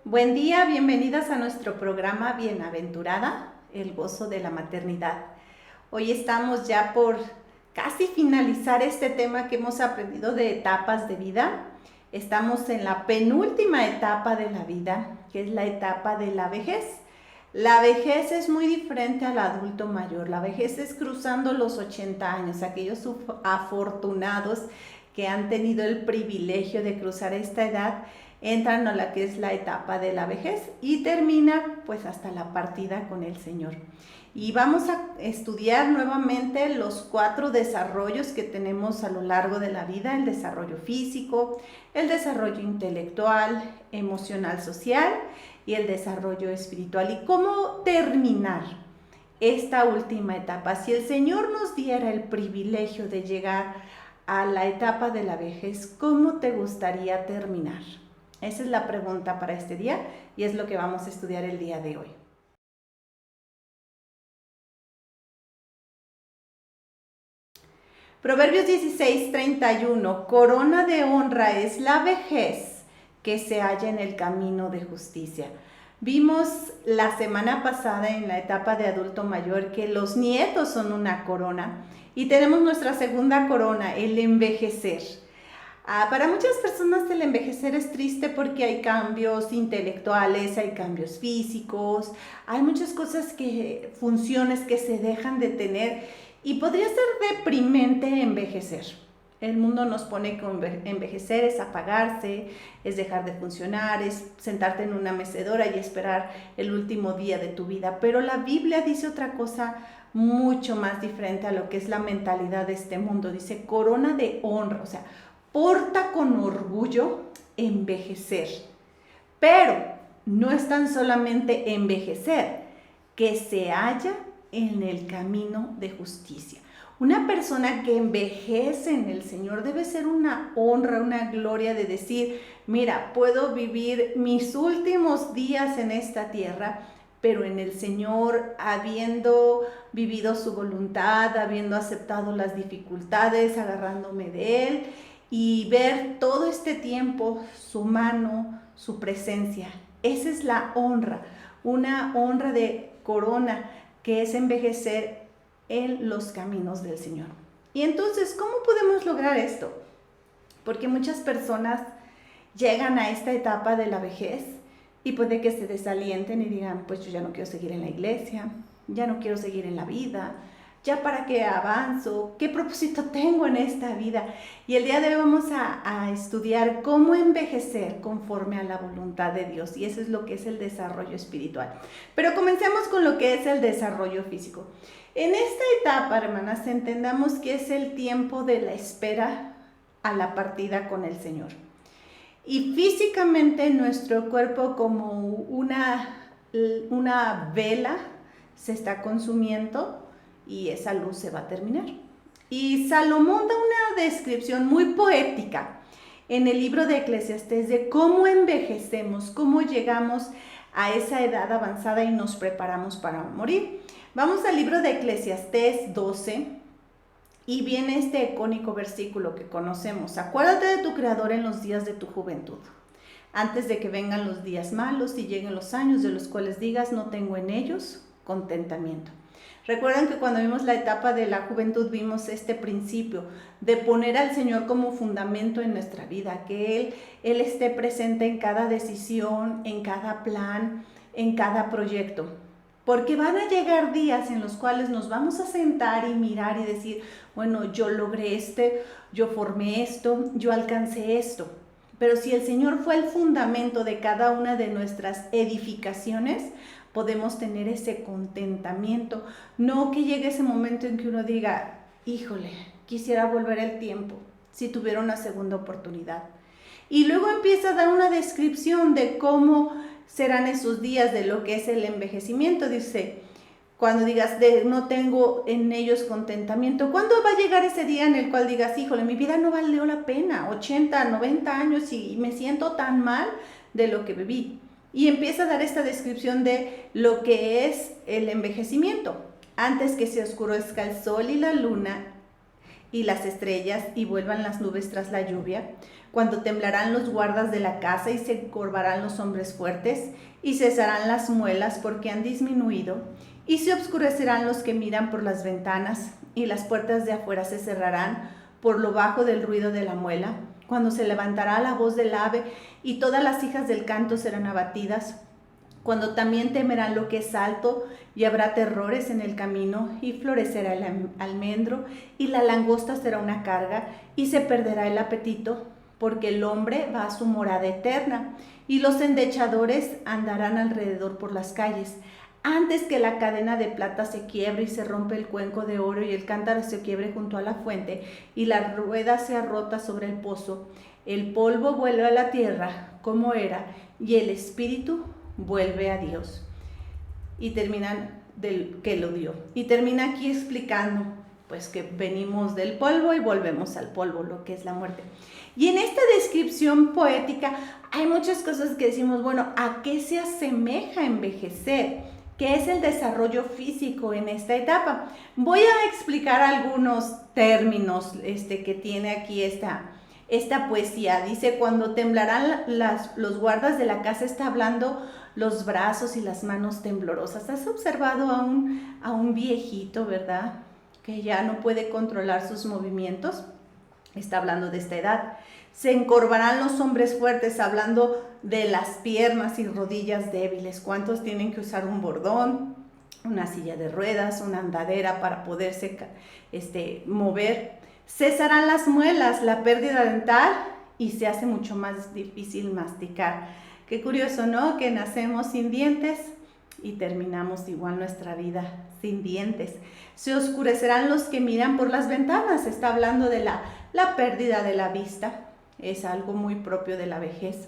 Buen día, bienvenidas a nuestro programa Bienaventurada, el gozo de la maternidad. Hoy estamos ya por casi finalizar este tema que hemos aprendido de etapas de vida. Estamos en la penúltima etapa de la vida, que es la etapa de la vejez. La vejez es muy diferente al adulto mayor. La vejez es cruzando los 80 años, aquellos afortunados que han tenido el privilegio de cruzar esta edad entran a la que es la etapa de la vejez y termina pues hasta la partida con el Señor. Y vamos a estudiar nuevamente los 4 desarrollos que tenemos a lo largo de la vida: el desarrollo físico, el desarrollo intelectual, emocional, social y el desarrollo espiritual. Y cómo terminar esta última etapa. Si el Señor nos diera el privilegio de llegar a la etapa de la vejez, ¿cómo te gustaría terminar? Esa es la pregunta para este día y es lo que vamos a estudiar el día de hoy. Proverbios 16:31, corona de honra es la vejez que se halla en el camino de justicia. Vimos la semana pasada en la etapa de adulto mayor que los nietos son una corona y tenemos nuestra segunda corona, el envejecer. Para muchas personas el envejecer es triste porque hay cambios intelectuales, hay cambios físicos, hay muchas cosas funciones que se dejan de tener y podría ser deprimente envejecer. El mundo nos pone que envejecer es apagarse, es dejar de funcionar, es sentarte en una mecedora y esperar el último día de tu vida. Pero la Biblia dice otra cosa mucho más diferente a lo que es la mentalidad de este mundo. Dice corona de honra, o sea, porta con orgullo envejecer. Pero no es tan solamente envejecer, que se halla en el camino de justicia. Una persona que envejece en el Señor debe ser una honra, una gloria de decir, mira, puedo vivir mis últimos días en esta tierra, pero en el Señor, habiendo vivido su voluntad, habiendo aceptado las dificultades, agarrándome de Él, y ver todo este tiempo su mano, su presencia. Esa es la honra, una honra de corona que es envejecer en los caminos del Señor. Y entonces, ¿cómo podemos lograr esto? Porque muchas personas llegan a esta etapa de la vejez y puede que se desalienten y digan, pues yo ya no quiero seguir en la iglesia, ya no quiero seguir en la vida, ya para qué avanzo, qué propósito tengo en esta vida. Y el día de hoy vamos a estudiar cómo envejecer conforme a la voluntad de Dios, y eso es lo que es el desarrollo espiritual. Pero comencemos con lo que es el desarrollo físico. En esta etapa, hermanas, entendamos que es el tiempo de la espera a la partida con el Señor. Y físicamente nuestro cuerpo, como una vela, se está consumiendo y esa luz se va a terminar. Y Salomón da una descripción muy poética en el libro de Eclesiastés de cómo envejecemos, cómo llegamos a esa edad avanzada y nos preparamos para morir. Vamos al libro de Eclesiastés 12 y viene este icónico versículo que conocemos. Acuérdate de tu Creador en los días de tu juventud, antes de que vengan los días malos y lleguen los años de los cuales digas, no tengo en ellos contentamiento. Recuerdan que cuando vimos la etapa de la juventud vimos este principio de poner al Señor como fundamento en nuestra vida, que Él esté presente en cada decisión, en cada plan, en cada proyecto. Porque van a llegar días en los cuales nos vamos a sentar y mirar y decir, bueno, yo logré yo formé esto, yo alcancé esto. Pero si el Señor fue el fundamento de cada una de nuestras edificaciones, podemos tener ese contentamiento. No que llegue ese momento en que uno diga, híjole, quisiera volver el tiempo, si tuviera una segunda oportunidad. Y luego empieza a dar una descripción de cómo serán esos días de lo que es el envejecimiento. Dice, cuando digas, no tengo en ellos contentamiento, ¿cuándo va a llegar ese día en el cual digas, híjole, mi vida no valió la pena, 80, 90 años y me siento tan mal de lo que viví? Y empieza a dar esta descripción de lo que es el envejecimiento. Antes que se oscurezca el sol y la luna y las estrellas, y vuelvan las nubes tras la lluvia, cuando temblarán los guardas de la casa y se encorvarán los hombres fuertes, y cesarán las muelas porque han disminuido, y se obscurecerán los que miran por las ventanas, y las puertas de afuera se cerrarán por lo bajo del ruido de la muela, cuando se levantará la voz del ave, y todas las hijas del canto serán abatidas, cuando también temerán lo que es alto, y habrá terrores en el camino, y florecerá el almendro, y la langosta será una carga, y se perderá el apetito, porque el hombre va a su morada eterna, y los endechadores andarán alrededor por las calles. Antes que la cadena de plata se quiebre y se rompe el cuenco de oro y el cántaro se quiebre junto a la fuente y la rueda sea rota sobre el pozo, el polvo vuelve a la tierra como era y el espíritu vuelve a Dios. Y terminan del que lo dio. Y termina aquí explicando pues que venimos del polvo y volvemos al polvo, lo que es la muerte. Y en esta descripción poética hay muchas cosas que decimos, bueno, ¿a qué se asemeja envejecer? ¿Qué es el desarrollo físico en esta etapa? Voy a explicar algunos términos que tiene aquí esta poesía. Dice, cuando temblarán los guardas de la casa, está hablando los brazos y las manos temblorosas. ¿Has observado a un viejito, verdad? Que ya no puede controlar sus movimientos. Está hablando de esta edad. Se encorvarán los hombres fuertes, hablando de las piernas y rodillas débiles. ¿Cuántos tienen que usar un bordón, una silla de ruedas, una andadera para poderse mover? Cesarán las muelas, la pérdida dental, y se hace mucho más difícil masticar. Qué curioso, ¿no? Que nacemos sin dientes y terminamos igual nuestra vida sin dientes. Se oscurecerán los que miran por las ventanas. Está hablando de la pérdida de la vista. Es algo muy propio de la vejez.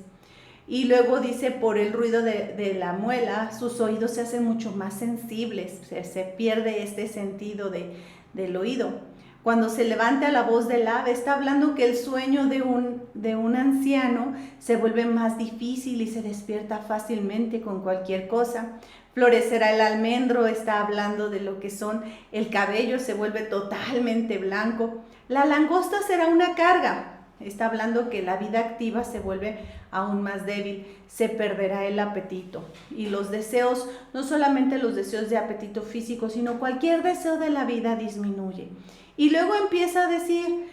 Y luego dice, por el ruido de la muela, sus oídos se hacen mucho más sensibles. Se pierde este sentido del oído. Cuando se levanta la voz del ave, está hablando que el sueño de un anciano se vuelve más difícil y se despierta fácilmente con cualquier cosa. Florecerá el almendro, está hablando de lo que son el cabello, se vuelve totalmente blanco. La langosta será una carga. Está hablando que la vida activa se vuelve aún más débil, se perderá el apetito. Y los deseos, no solamente los deseos de apetito físico, sino cualquier deseo de la vida disminuye. Y luego empieza a decir,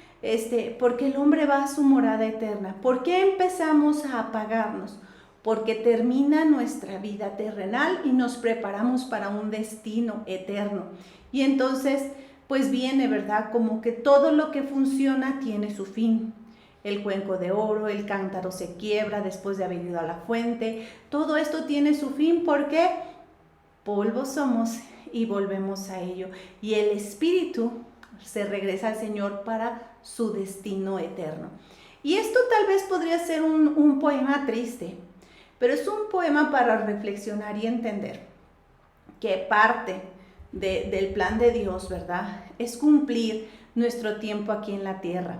porque el hombre va a su morada eterna. ¿Por qué empezamos a apagarnos? Porque termina nuestra vida terrenal y nos preparamos para un destino eterno. Y entonces, pues viene, ¿verdad? Como que todo lo que funciona tiene su fin. El cuenco de oro, el cántaro se quiebra después de haber ido a la fuente. Todo esto tiene su fin porque polvo somos y volvemos a ello. Y el espíritu se regresa al Señor para su destino eterno. Y esto tal vez podría ser un poema triste, pero es un poema para reflexionar y entender que parte del plan de Dios, ¿verdad? Es cumplir nuestro tiempo aquí en la tierra.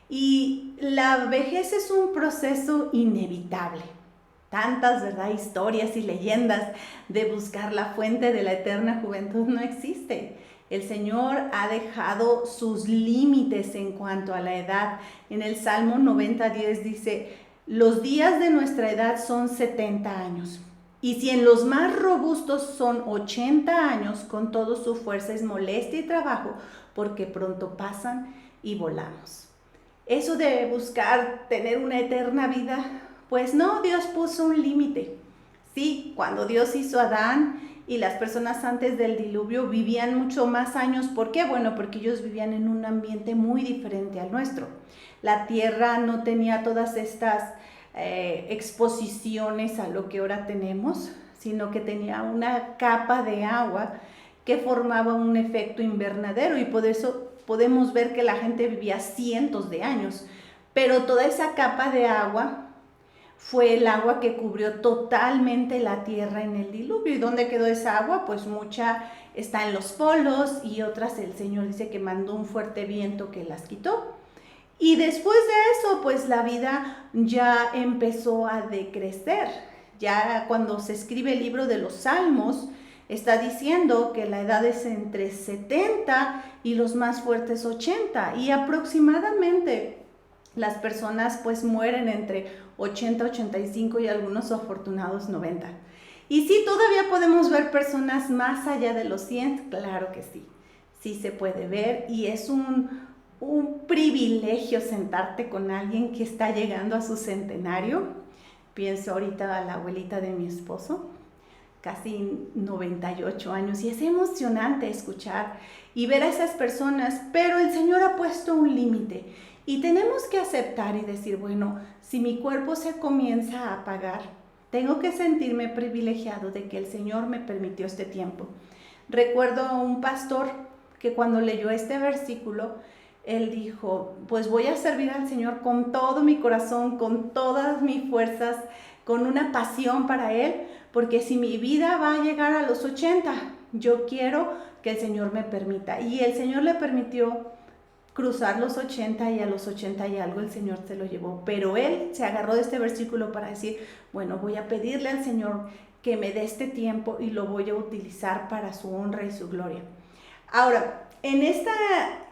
Y la vejez es un proceso inevitable. Tantas, ¿verdad?, historias y leyendas de buscar la fuente de la eterna juventud no existe. El Señor ha dejado sus límites en cuanto a la edad. En el Salmo 90:10 dice, los días de nuestra edad son 70 años. Y si en los más robustos son 80 años, con toda su fuerza es molestia y trabajo, porque pronto pasan y volamos. Eso de buscar tener una eterna vida, pues no, Dios puso un límite. Sí, cuando Dios hizo a Adán y las personas antes del diluvio vivían mucho más años. ¿Por qué? Bueno, porque ellos vivían en un ambiente muy diferente al nuestro. La tierra no tenía todas estas exposiciones a lo que ahora tenemos, sino que tenía una capa de agua que formaba un efecto invernadero y por eso podemos ver que la gente vivía cientos de años, pero toda esa capa de agua fue el agua que cubrió totalmente la tierra en el diluvio. ¿Y dónde quedó esa agua? Pues mucha está en los polos y otras el Señor dice que mandó un fuerte viento que las quitó. Y después de eso, pues la vida ya empezó a decrecer. Ya cuando se escribe el libro de los Salmos, está diciendo que la edad es entre 70 y los más fuertes 80, y aproximadamente las personas pues mueren entre 80, 85 y algunos afortunados 90. Y sí, todavía podemos ver personas más allá de los 100, claro que sí, sí se puede ver, y es un privilegio sentarte con alguien que está llegando a su centenario. Pienso ahorita a la abuelita de mi esposo, casi 98 años, y es emocionante escuchar y ver a esas personas, pero el Señor ha puesto un límite y tenemos que aceptar y decir, bueno, si mi cuerpo se comienza a apagar, tengo que sentirme privilegiado de que el Señor me permitió este tiempo. Recuerdo a un pastor que cuando leyó este versículo, él dijo, pues voy a servir al Señor con todo mi corazón, con todas mis fuerzas, con una pasión para Él, porque si mi vida va a llegar a los 80, yo quiero que el Señor me permita. Y el Señor le permitió cruzar los 80, y a los 80 y algo el Señor se lo llevó. Pero él se agarró de este versículo para decir, bueno, voy a pedirle al Señor que me dé este tiempo y lo voy a utilizar para su honra y su gloria. Ahora, en esta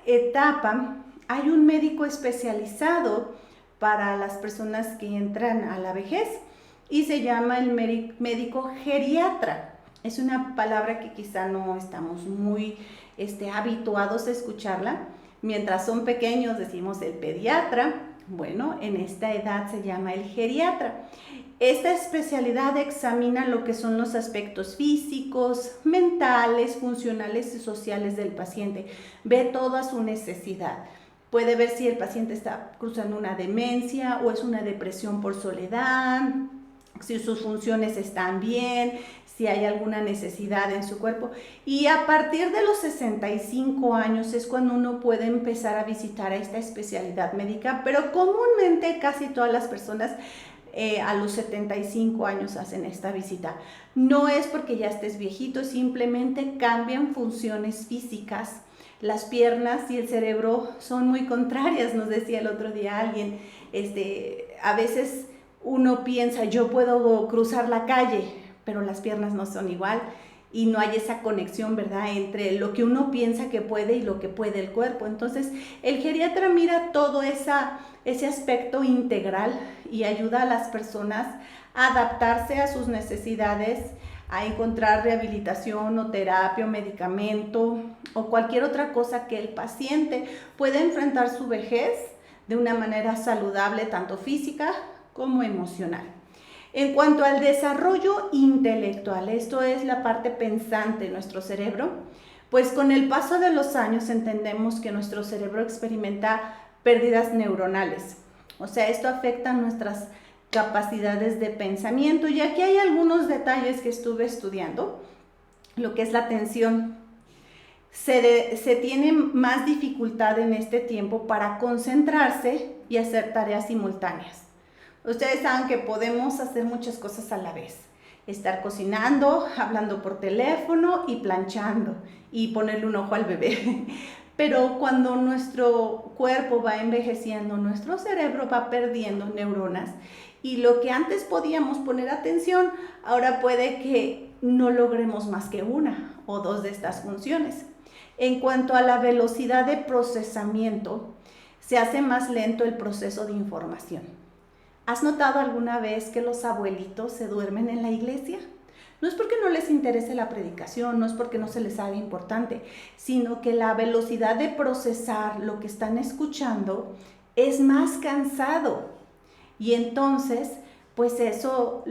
etapa hay un médico especializado para las personas que entran a la vejez y se llama el médico geriatra. Es una palabra que quizá no estamos muy habituados a escucharla. Mientras son pequeños decimos el pediatra. Bueno, en esta edad se llama el geriatra. Esta especialidad examina lo que son los aspectos físicos, mentales, funcionales y sociales del paciente. Ve toda su necesidad. Puede ver si el paciente está cruzando una demencia o es una depresión por soledad, si sus funciones están bien, si hay alguna necesidad en su cuerpo. Y a partir de los 65 años es cuando uno puede empezar a visitar a esta especialidad médica, pero comúnmente casi todas las personas a los 75 años hacen esta visita. No es porque ya estés viejito, simplemente cambian funciones físicas. Las piernas y el cerebro son muy contrarias, nos decía el otro día alguien. A veces uno piensa, yo puedo cruzar la calle, pero las piernas no son igual y no hay esa conexión, ¿verdad?, entre lo que uno piensa que puede y lo que puede el cuerpo. Entonces, el geriatra mira todo ese aspecto integral y ayuda a las personas a adaptarse a sus necesidades, a encontrar rehabilitación o terapia o medicamento o cualquier otra cosa que el paciente pueda enfrentar su vejez de una manera saludable, tanto física como emocional. En cuanto al desarrollo intelectual, esto es la parte pensante de nuestro cerebro, pues con el paso de los años entendemos que nuestro cerebro experimenta pérdidas neuronales. O sea, esto afecta nuestras capacidades de pensamiento, y aquí hay algunos detalles que estuve estudiando. Lo que es la atención, se tiene más dificultad en este tiempo para concentrarse y hacer tareas simultáneas. Ustedes saben que podemos hacer muchas cosas a la vez. Estar cocinando, hablando por teléfono y planchando y ponerle un ojo al bebé. Pero cuando nuestro cuerpo va envejeciendo, nuestro cerebro va perdiendo neuronas, y lo que antes podíamos poner atención, ahora puede que no logremos más que una o dos de estas funciones. En cuanto a la velocidad de procesamiento, se hace más lento el proceso de información. ¿Has notado alguna vez que los abuelitos se duermen en la iglesia? No es porque no les interese la predicación, no es porque no se les haga importante, sino que la velocidad de procesar lo que están escuchando es más cansado. Y entonces, pues eso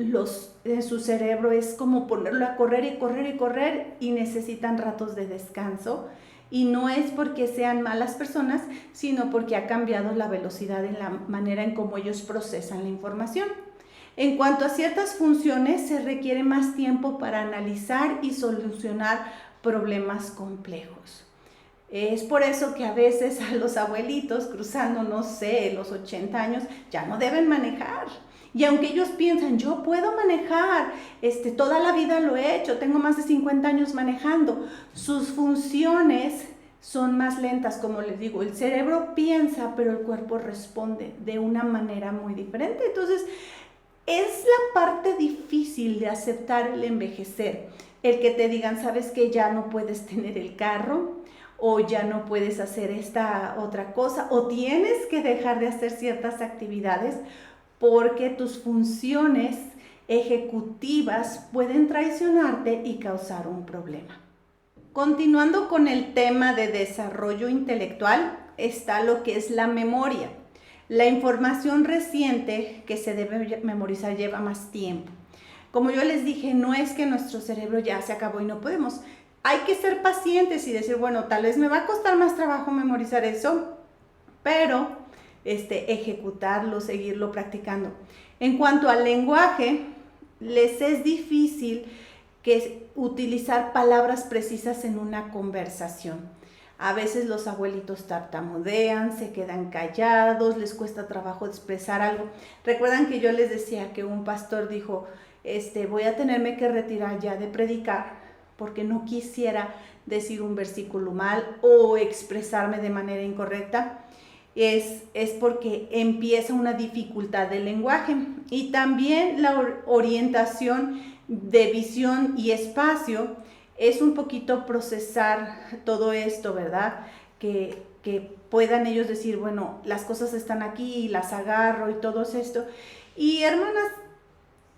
en su cerebro es como ponerlo a correr y correr y correr, y necesitan ratos de descanso. Y no es porque sean malas personas, sino porque ha cambiado la velocidad en la manera en cómo ellos procesan la información. En cuanto a ciertas funciones, se requiere más tiempo para analizar y solucionar problemas complejos. Es por eso que a veces a los abuelitos cruzando, no sé, los 80 años, ya no deben manejar. Y aunque ellos piensan, yo puedo manejar, toda la vida lo he hecho, tengo más de 50 años manejando, sus funciones son más lentas, como les digo. El cerebro piensa, pero el cuerpo responde de una manera muy diferente. Entonces, Es la parte difícil de aceptar el envejecer, el que te digan, sabes que ya no puedes tener el carro, o ya no puedes hacer esta otra cosa, o tienes que dejar de hacer ciertas actividades porque tus funciones ejecutivas pueden traicionarte y causar un problema. Continuando con el tema de desarrollo intelectual, está lo que es la memoria. La información reciente que se debe memorizar lleva más tiempo. Como yo les dije, no es que nuestro cerebro ya se acabó y no podemos. Hay que ser pacientes y decir, bueno, tal vez me va a costar más trabajo memorizar eso, pero ejecutarlo, seguirlo practicando. En cuanto al lenguaje, les es difícil utilizar palabras precisas en una conversación. A veces los abuelitos tartamudean, se quedan callados, les cuesta trabajo expresar algo. Recuerdan que yo les decía que un pastor dijo, voy a tenerme que retirar ya de predicar porque no quisiera decir un versículo mal o expresarme de manera incorrecta. Es porque empieza una dificultad del lenguaje y también la orientación de visión y espacio es un poquito procesar todo esto, ¿verdad? Que puedan ellos decir, bueno, las cosas están aquí y las agarro y todo esto. Y hermanas,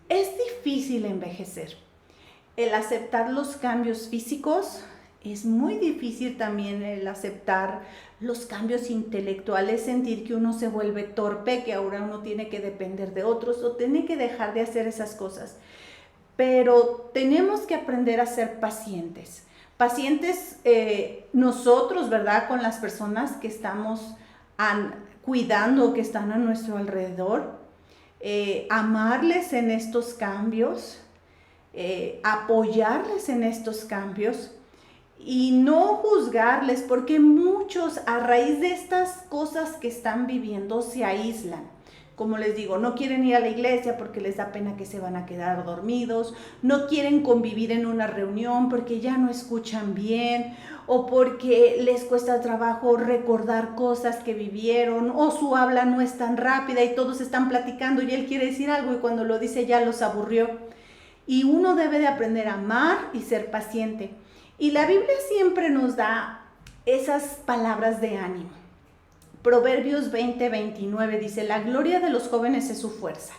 es difícil envejecer. El aceptar los cambios físicos, es muy difícil también el aceptar los cambios intelectuales, sentir que uno se vuelve torpe, que ahora uno tiene que depender de otros o tiene que dejar de hacer esas cosas. Pero tenemos que aprender a ser pacientes. Pacientes nosotros, ¿verdad? Con las personas que estamos cuidando, que están a nuestro alrededor. Amarles en estos cambios, apoyarles en estos cambios y no juzgarles, porque muchos a raíz de estas cosas que están viviendo se aíslan. Como les digo, no quieren ir a la iglesia porque les da pena que se van a quedar dormidos, no quieren convivir en una reunión porque ya no escuchan bien, o porque les cuesta trabajo recordar cosas que vivieron, o su habla no es tan rápida y todos están platicando y él quiere decir algo y cuando lo dice ya los aburrió. Y uno debe de aprender a amar y ser paciente. Y la Biblia siempre nos da esas palabras de ánimo. Proverbios 20:29 dice, la gloria de los jóvenes es su fuerza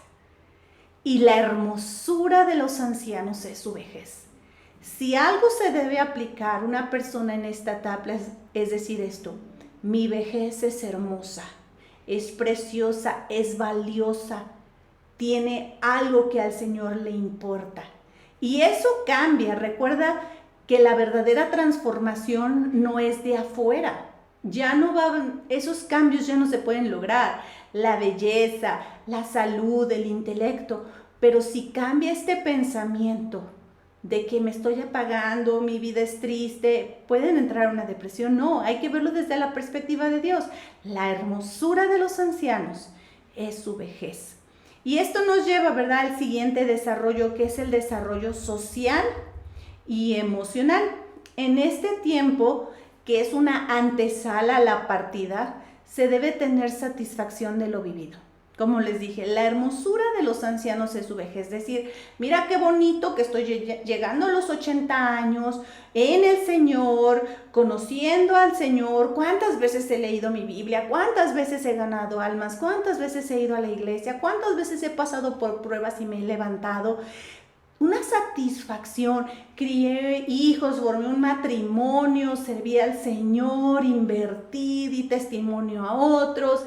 y la hermosura de los ancianos es su vejez. Si algo se debe aplicar a una persona en esta etapa es decir esto, mi vejez es hermosa, es preciosa, es valiosa, tiene algo que al Señor le importa. Y eso cambia, recuerda que la verdadera transformación no es de afuera. Esos cambios ya no se pueden lograr, la belleza, la salud, el intelecto, pero si cambia este pensamiento de que me estoy apagando, mi vida es triste, pueden entrar a una depresión. No, hay que verlo desde la perspectiva de Dios. La hermosura de los ancianos es su vejez. Y esto nos lleva, ¿verdad?, al siguiente desarrollo, que es el desarrollo social y emocional. En este tiempo, que es una antesala a la partida, se debe tener satisfacción de lo vivido. Como les dije, la hermosura de los ancianos es su vejez. Es decir, mira qué bonito que estoy llegando a los 80 años en el Señor, conociendo al Señor. ¿Cuántas veces he leído mi Biblia? ¿Cuántas veces he ganado almas? ¿Cuántas veces he ido a la iglesia? ¿Cuántas veces he pasado por pruebas y me he levantado? Una satisfacción, crié hijos, formé un matrimonio, serví al Señor, invertí, di testimonio a otros,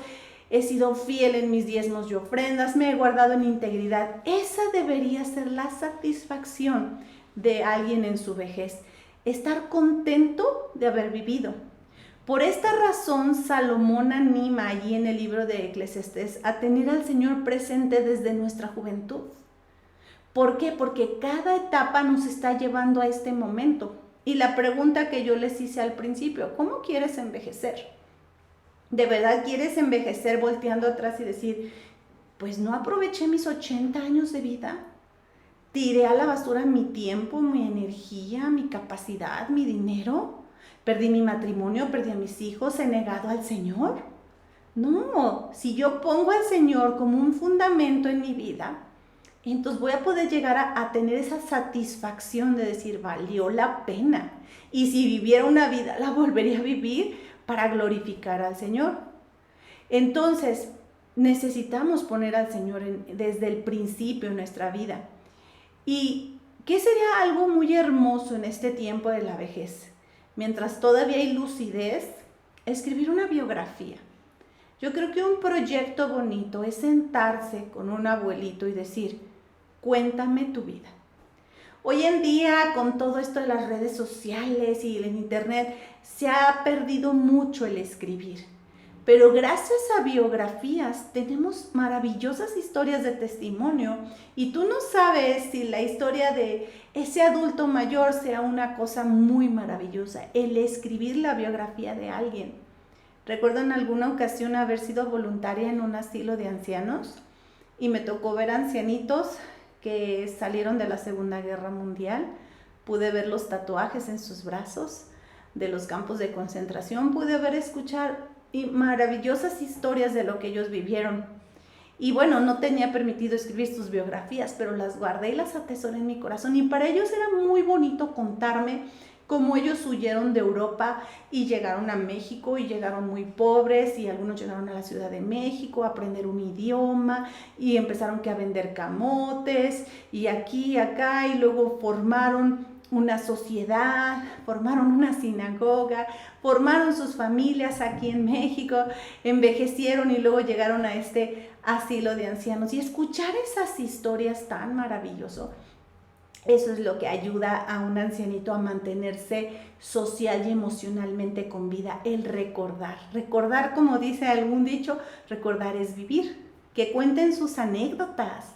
he sido fiel en mis diezmos y ofrendas, me he guardado en integridad. Esa debería ser la satisfacción de alguien en su vejez, estar contento de haber vivido. Por esta razón, Salomón anima allí en el libro de Eclesiastés a tener al Señor presente desde nuestra juventud. ¿Por qué? Porque cada etapa nos está llevando a este momento. Y la pregunta que yo les hice al principio, ¿cómo quieres envejecer? ¿De verdad quieres envejecer volteando atrás y decir, pues no aproveché mis 80 años de vida? ¿Tiré a la basura mi tiempo, mi energía, mi capacidad, mi dinero? ¿Perdí mi matrimonio, perdí a mis hijos, he negado al Señor? No, si yo pongo al Señor como un fundamento en mi vida, Entonces voy a poder llegar a tener esa satisfacción de decir, valió la pena. Y si viviera una vida, la volvería a vivir para glorificar al Señor. Entonces, necesitamos poner al Señor desde el principio en nuestra vida. ¿Y qué sería algo muy hermoso en este tiempo de la vejez? Mientras todavía hay lucidez, escribir una biografía. Yo creo que un proyecto bonito es sentarse con un abuelito y decir, cuéntame tu vida. Hoy en día, con todo esto de las redes sociales y el internet, se ha perdido mucho el escribir. Pero gracias a biografías tenemos maravillosas historias de testimonio y tú no sabes si la historia de ese adulto mayor sea una cosa muy maravillosa, el escribir la biografía de alguien. Recuerdo en alguna ocasión haber sido voluntaria en un asilo de ancianos y me tocó ver ancianitos que salieron de la Segunda Guerra Mundial. Pude ver los tatuajes en sus brazos de los campos de concentración, pude escuchar maravillosas historias de lo que ellos vivieron. Y bueno, no tenía permitido escribir sus biografías, pero las guardé y las atesoré en mi corazón. Y para ellos era muy bonito contarme cómo ellos huyeron de Europa y llegaron a México y llegaron muy pobres y algunos llegaron a la Ciudad de México a aprender un idioma y empezaron a vender camotes y aquí y acá y luego formaron una sociedad, formaron una sinagoga, formaron sus familias aquí en México, envejecieron y luego llegaron a este asilo de ancianos. Y escuchar esas historias tan maravillosas, eso es lo que ayuda a un ancianito a mantenerse social y emocionalmente con vida, el recordar. Recordar, como dice algún dicho, recordar es vivir. Que cuenten sus anécdotas,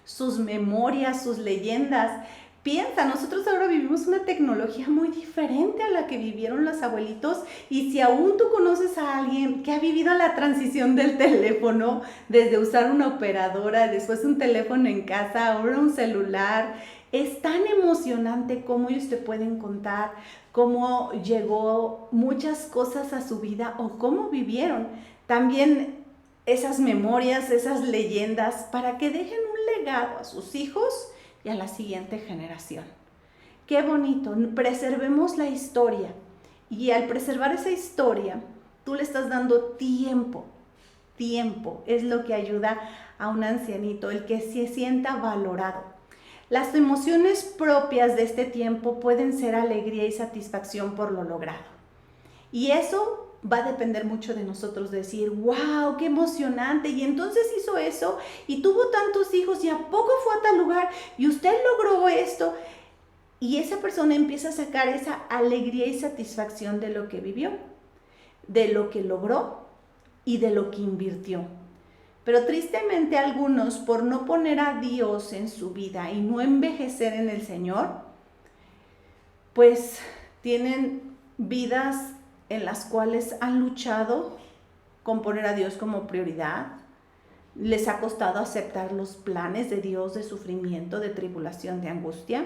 sus memorias, sus leyendas. Piensa, nosotros ahora vivimos una tecnología muy diferente a la que vivieron los abuelitos y si aún tú conoces a alguien que ha vivido la transición del teléfono, desde usar una operadora, después un teléfono en casa, ahora un celular, es tan emocionante cómo ellos te pueden contar cómo llegó muchas cosas a su vida o cómo vivieron. También esas memorias, esas leyendas, para que dejen un legado a sus hijos y a la siguiente generación. Qué bonito, preservemos la historia y al preservar esa historia, tú le estás dando tiempo. Tiempo es lo que ayuda a un ancianito, el que se sienta valorado. Las emociones propias de este tiempo pueden ser alegría y satisfacción por lo logrado. Y eso va a depender mucho de nosotros, decir, wow, qué emocionante, y entonces hizo eso, y tuvo tantos hijos, y a poco fue a tal lugar, y usted logró esto, y esa persona empieza a sacar esa alegría y satisfacción de lo que vivió, de lo que logró, y de lo que invirtió. Pero tristemente algunos, por no poner a Dios en su vida, y no envejecer en el Señor, pues tienen vidas en las cuales han luchado con poner a Dios como prioridad. Les ha costado aceptar los planes de Dios de sufrimiento, de tribulación, de angustia.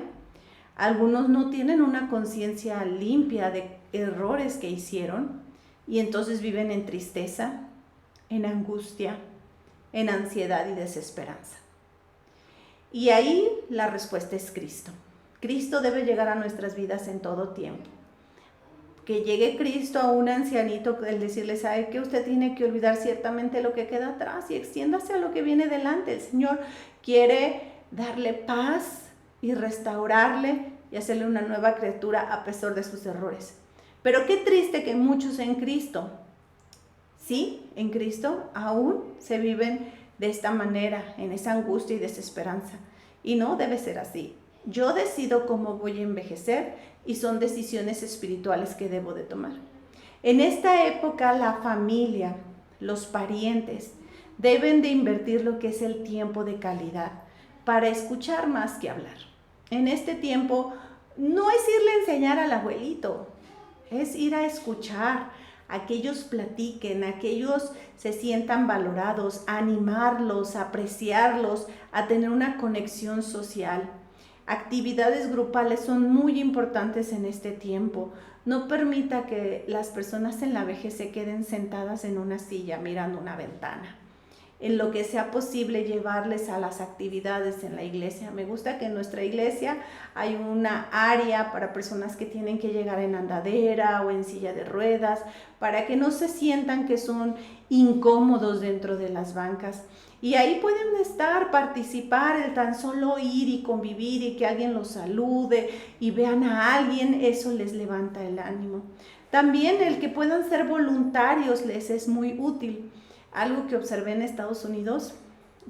Algunos no tienen una conciencia limpia de errores que hicieron y entonces viven en tristeza, en angustia, en ansiedad y desesperanza. Y ahí la respuesta es Cristo. Cristo debe llegar a nuestras vidas en todo tiempo. Que llegue Cristo a un ancianito, el decirle, ¿sabe qué? Usted tiene que olvidar ciertamente lo que queda atrás y extiéndase a lo que viene delante. El Señor quiere darle paz y restaurarle y hacerle una nueva criatura a pesar de sus errores. Pero qué triste que muchos en Cristo, sí, en Cristo aún se viven de esta manera, en esa angustia y desesperanza. Y no debe ser así. Yo decido cómo voy a envejecer y son decisiones espirituales que debo de tomar. En esta época la familia, los parientes, deben de invertir lo que es el tiempo de calidad para escuchar más que hablar. En este tiempo no es irle a enseñar al abuelito, es ir a escuchar, a que ellos platiquen, a que ellos se sientan valorados, a animarlos, a apreciarlos, a tener una conexión social. Actividades grupales son muy importantes en este tiempo. No permita que las personas en la vejez se queden sentadas en una silla mirando una ventana. en lo que sea posible llevarles a las actividades en la iglesia. Me gusta que en nuestra iglesia hay una área para personas que tienen que llegar en andadera o en silla de ruedas, para que no se sientan que son incómodos dentro de las bancas. Y ahí pueden estar, participar, el tan solo ir y convivir y que alguien los salude y vean a alguien, eso les levanta el ánimo. También el que puedan ser voluntarios les es muy útil. Algo que observé en Estados Unidos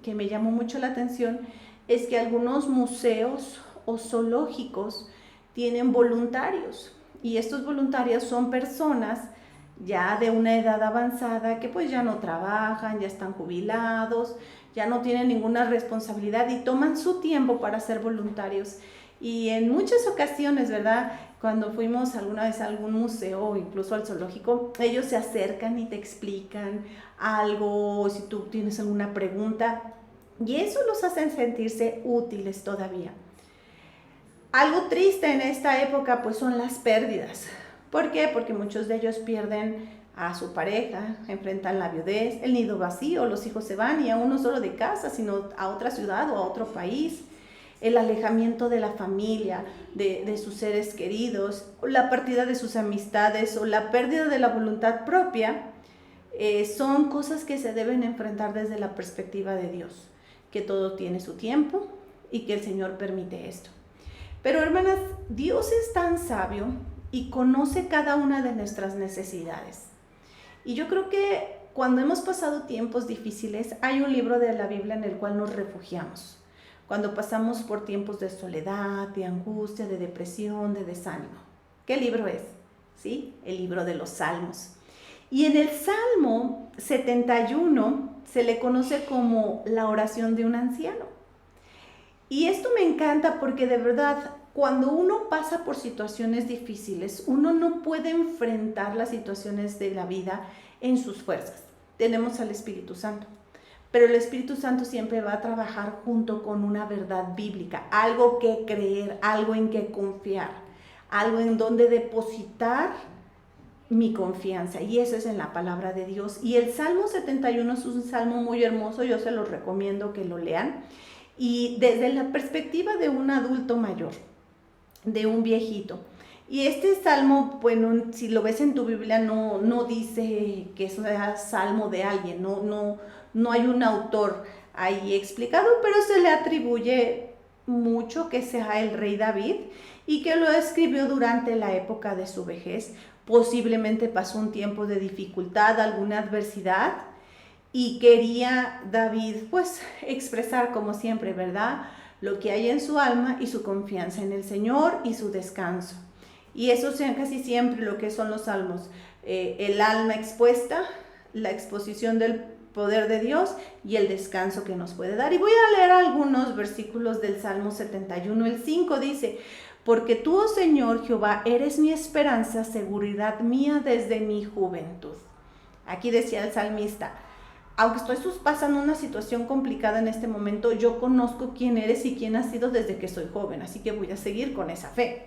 que me llamó mucho la atención es que algunos museos o zoológicos tienen voluntarios, y estos voluntarios son personas ya de una edad avanzada que pues ya no trabajan, ya están jubilados, ya no tienen ninguna responsabilidad y toman su tiempo para ser voluntarios. Y en muchas ocasiones, ¿verdad?, cuando fuimos alguna vez a algún museo o incluso al zoológico, ellos se acercan y te explican algo, si tú tienes alguna pregunta, y eso los hace sentirse útiles todavía. Algo triste en esta época pues son las pérdidas. ¿Por qué? Porque muchos de ellos pierden a su pareja, enfrentan la viudez, el nido vacío, los hijos se van y aún no solo de casa, sino a otra ciudad o a otro país. El alejamiento de la familia, de sus seres queridos, la partida de sus amistades o la pérdida de la voluntad propia, son cosas que se deben enfrentar desde la perspectiva de Dios, que todo tiene su tiempo y que el Señor permite esto. Pero hermanas, Dios es tan sabio y conoce cada una de nuestras necesidades. Y yo creo que cuando hemos pasado tiempos difíciles, hay un libro de la Biblia en el cual nos refugiamos. Cuando pasamos por tiempos de soledad, de angustia, de depresión, de desánimo. ¿Qué libro es? ¿Sí? El libro de los Salmos. Y en el Salmo 71 se le conoce como la oración de un anciano. Y esto me encanta porque de verdad, cuando uno pasa por situaciones difíciles, uno no puede enfrentar las situaciones de la vida en sus fuerzas. Tenemos al Espíritu Santo. Pero el Espíritu Santo siempre va a trabajar junto con una verdad bíblica, algo que creer, algo en que confiar, algo en donde depositar mi confianza, y eso es en la palabra de Dios. Y el Salmo 71 es un salmo muy hermoso, yo se los recomiendo que lo lean, y desde la perspectiva de un adulto mayor, de un viejito. Y este salmo, bueno, si lo ves en tu Biblia, no dice que sea salmo de alguien, no hay un autor ahí explicado, pero se le atribuye mucho que sea el rey David y que lo escribió durante la época de su vejez. Posiblemente pasó un tiempo de dificultad, alguna adversidad, y quería David pues expresar como siempre, ¿verdad?, lo que hay en su alma y su confianza en el Señor y su descanso. Y eso sean casi siempre lo que son los salmos, el alma expuesta, la exposición del poder de Dios y el descanso que nos puede dar. Y voy a leer algunos versículos del Salmo 71. El 5 dice: porque tú, oh Señor Jehová, eres mi esperanza, seguridad mía desde mi juventud. Aquí decía el salmista: aunque estoy pasando una situación complicada en este momento, yo conozco quién eres y quién has sido desde que soy joven, así que voy a seguir con esa fe.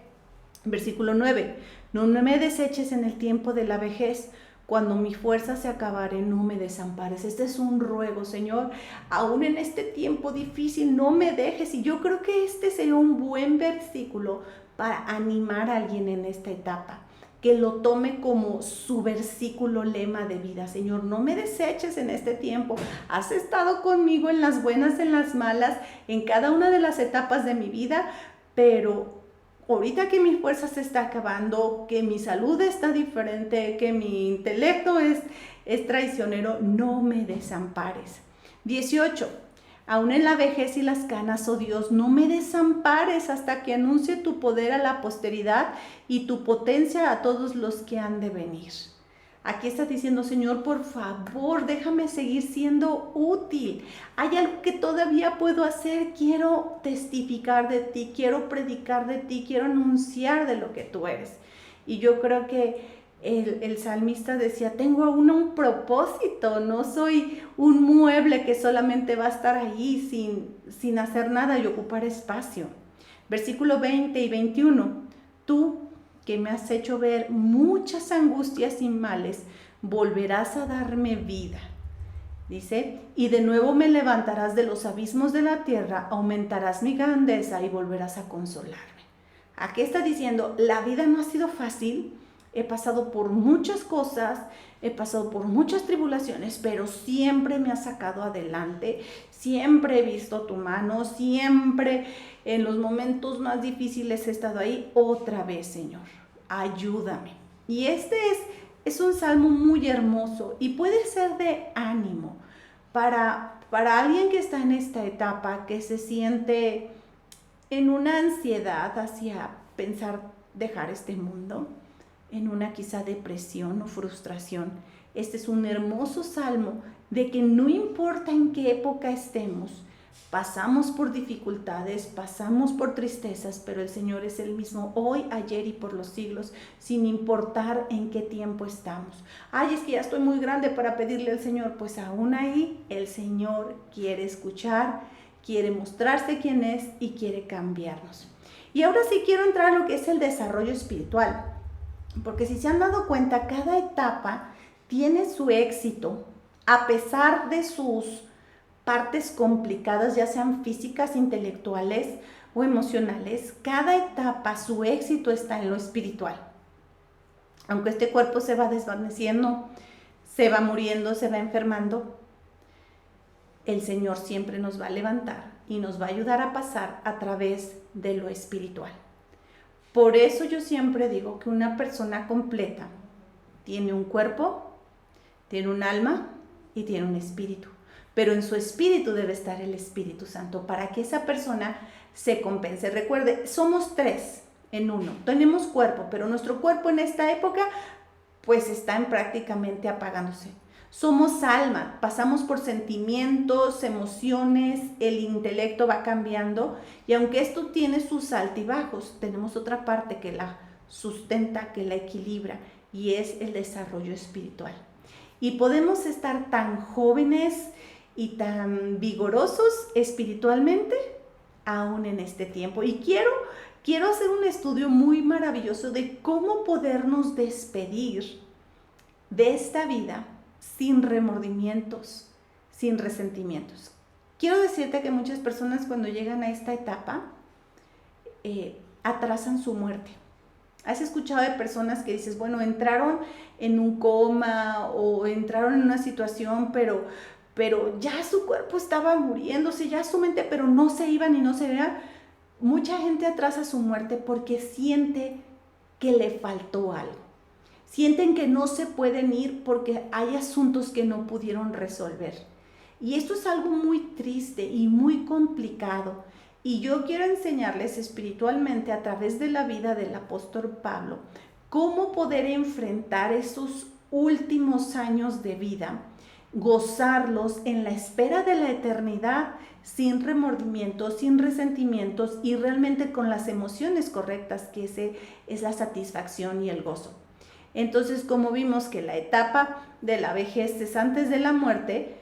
Versículo 9, no me deseches en el tiempo de la vejez, cuando mi fuerza se acabare, no me desampares. Este es un ruego, Señor, aún en este tiempo difícil, no me dejes. Y yo creo que este sería un buen versículo para animar a alguien en esta etapa, que lo tome como su versículo lema de vida. Señor, no me deseches en este tiempo. Has estado conmigo en las buenas, en las malas, en cada una de las etapas de mi vida, pero ahorita que mi fuerza se está acabando, que mi salud está diferente, que mi intelecto es traicionero, no me desampares. 18. Aún en la vejez y las canas, oh Dios, no me desampares hasta que anuncie tu poder a la posteridad y tu potencia a todos los que han de venir. Aquí está diciendo: Señor, por favor, déjame seguir siendo útil. Hay algo que todavía puedo hacer. Quiero testificar de ti, quiero predicar de ti, quiero anunciar de lo que tú eres. Y yo creo que el salmista decía: tengo aún un propósito, no soy un mueble que solamente va a estar ahí sin hacer nada y ocupar espacio. Versículo 20 y 21. Tú, que me has hecho ver muchas angustias y males, volverás a darme vida. Dice, y de nuevo me levantarás de los abismos de la tierra, aumentarás mi grandeza y volverás a consolarme. Aquí está diciendo, la vida no ha sido fácil, he pasado por muchas cosas, he pasado por muchas tribulaciones, pero siempre me has sacado adelante, siempre he visto tu mano, siempre en los momentos más difíciles he estado ahí. Otra vez, Señor, ayúdame. Y este es un salmo muy hermoso y puede ser de ánimo para alguien que está en esta etapa, que se siente en una ansiedad hacia pensar dejar este mundo, en una quizá depresión o frustración. Este es un hermoso salmo de que no importa en qué época estemos, pasamos por dificultades, pasamos por tristezas, pero el Señor es el mismo hoy, ayer y por los siglos, sin importar en qué tiempo estamos. Ay, es que ya estoy muy grande para pedirle al Señor. Pues aún ahí el Señor quiere escuchar, quiere mostrarse quién es y quiere cambiarnos. Y ahora sí quiero entrar a lo que es el desarrollo espiritual, porque si se han dado cuenta, cada etapa tiene su éxito, a pesar de sus partes complicadas, ya sean físicas, intelectuales o emocionales. Cada etapa, su éxito está en lo espiritual. Aunque este cuerpo se va desvaneciendo, se va muriendo, se va enfermando, el Señor siempre nos va a levantar y nos va a ayudar a pasar a través de lo espiritual. Por eso yo siempre digo que una persona completa tiene un cuerpo, tiene un alma y tiene un espíritu. Pero en su espíritu debe estar el Espíritu Santo para que esa persona se compense. Recuerde, somos tres en uno. Tenemos cuerpo, pero nuestro cuerpo en esta época pues está prácticamente apagándose. Somos alma, pasamos por sentimientos, emociones, el intelecto va cambiando y aunque esto tiene sus altibajos, tenemos otra parte que la sustenta, que la equilibra y es el desarrollo espiritual. Y podemos estar tan jóvenes y tan vigorosos espiritualmente aún en este tiempo. Y quiero hacer un estudio muy maravilloso de cómo podernos despedir de esta vida sin remordimientos, sin resentimientos. Quiero decirte que muchas personas cuando llegan a esta etapa atrasan su muerte. ¿Has escuchado de personas que dices, bueno, entraron en un coma o entraron en una situación, pero ya su cuerpo estaba muriéndose, ya su mente, pero no se iban y no se vean? Mucha gente atrasa su muerte porque siente que le faltó algo. Sienten que no se pueden ir porque hay asuntos que no pudieron resolver. Y esto es algo muy triste y muy complicado. Y yo quiero enseñarles espiritualmente a través de la vida del apóstol Pablo cómo poder enfrentar esos últimos años de vida, gozarlos en la espera de la eternidad sin remordimientos, sin resentimientos y realmente con las emociones correctas, que ese es la satisfacción y el gozo. Entonces, como vimos que la etapa de la vejez es antes de la muerte,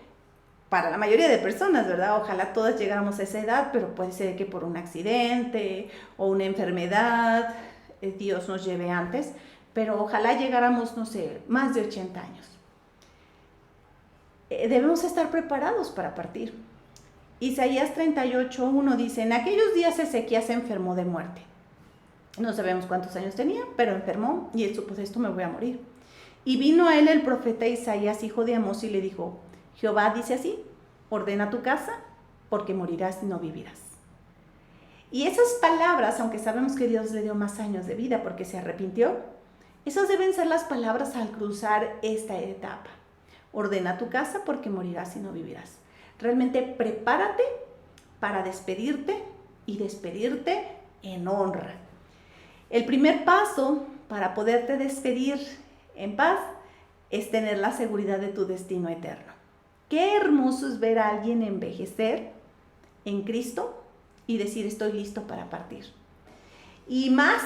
para la mayoría de personas, ¿verdad? Ojalá todas llegáramos a esa edad, pero puede ser que por un accidente o una enfermedad, Dios nos lleve antes, pero ojalá llegáramos, no sé, más de 80 años. Debemos estar preparados para partir. Isaías 38:1 dice, en aquellos días Ezequías se enfermó de muerte. No sabemos cuántos años tenía, pero enfermó y él supo, esto me voy a morir. Y vino a él el profeta Isaías, hijo de Amós, y le dijo, Jehová dice así, ordena tu casa, porque morirás y no vivirás. Y esas palabras, aunque sabemos que Dios le dio más años de vida porque se arrepintió, esas deben ser las palabras al cruzar esta etapa. Ordena tu casa porque morirás y no vivirás. Realmente prepárate para despedirte y despedirte en honra. El primer paso para poderte despedir en paz es tener la seguridad de tu destino eterno. Qué hermoso es ver a alguien envejecer en Cristo y decir estoy listo para partir. Y más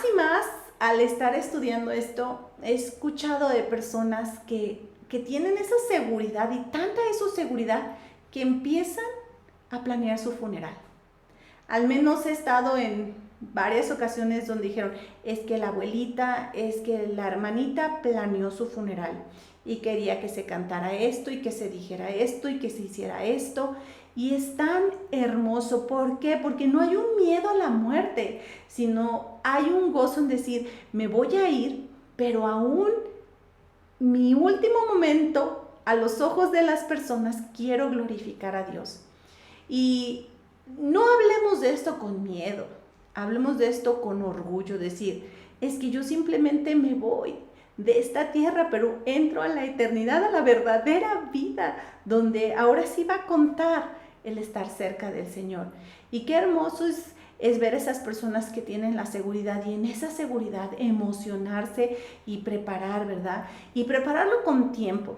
al estar estudiando esto, he escuchado de personas que tienen esa seguridad y tanta esa seguridad que empiezan a planear su funeral. Al menos he estado en varias ocasiones donde dijeron, es que la abuelita, es que la hermanita planeó su funeral. y quería que se cantara esto y que se dijera esto y que se hiciera esto. Y es tan hermoso. ¿Por qué? Porque no hay un miedo a la muerte, sino hay un gozo en decir, me voy a ir, pero aún mi último momento, a los ojos de las personas, quiero glorificar a Dios. Y no hablemos de esto con miedo, hablemos de esto con orgullo, decir, es que yo simplemente me voy de esta tierra, pero entro a la eternidad, a la verdadera vida, donde ahora sí va a contar el estar cerca del Señor. Y qué hermoso es ver esas personas que tienen la seguridad y en esa seguridad emocionarse y preparar, ¿verdad? Y prepararlo con tiempo.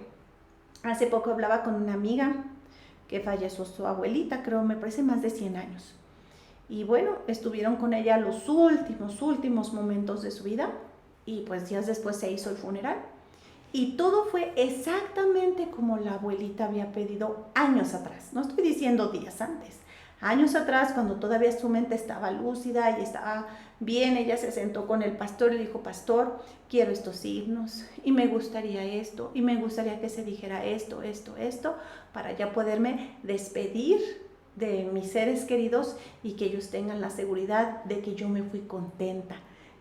Hace poco hablaba con una amiga que falleció su abuelita, creo, me parece más de 100 años. Y bueno, estuvieron con ella los últimos momentos de su vida y pues días después se hizo el funeral. Y todo fue exactamente como la abuelita había pedido años atrás. No estoy diciendo días antes. Años atrás, cuando todavía su mente estaba lúcida y estaba bien, ella se sentó con el pastor y le dijo, pastor, quiero estos signos y me gustaría esto y me gustaría que se dijera esto, para ya poderme despedir de mis seres queridos y que ellos tengan la seguridad de que yo me fui contenta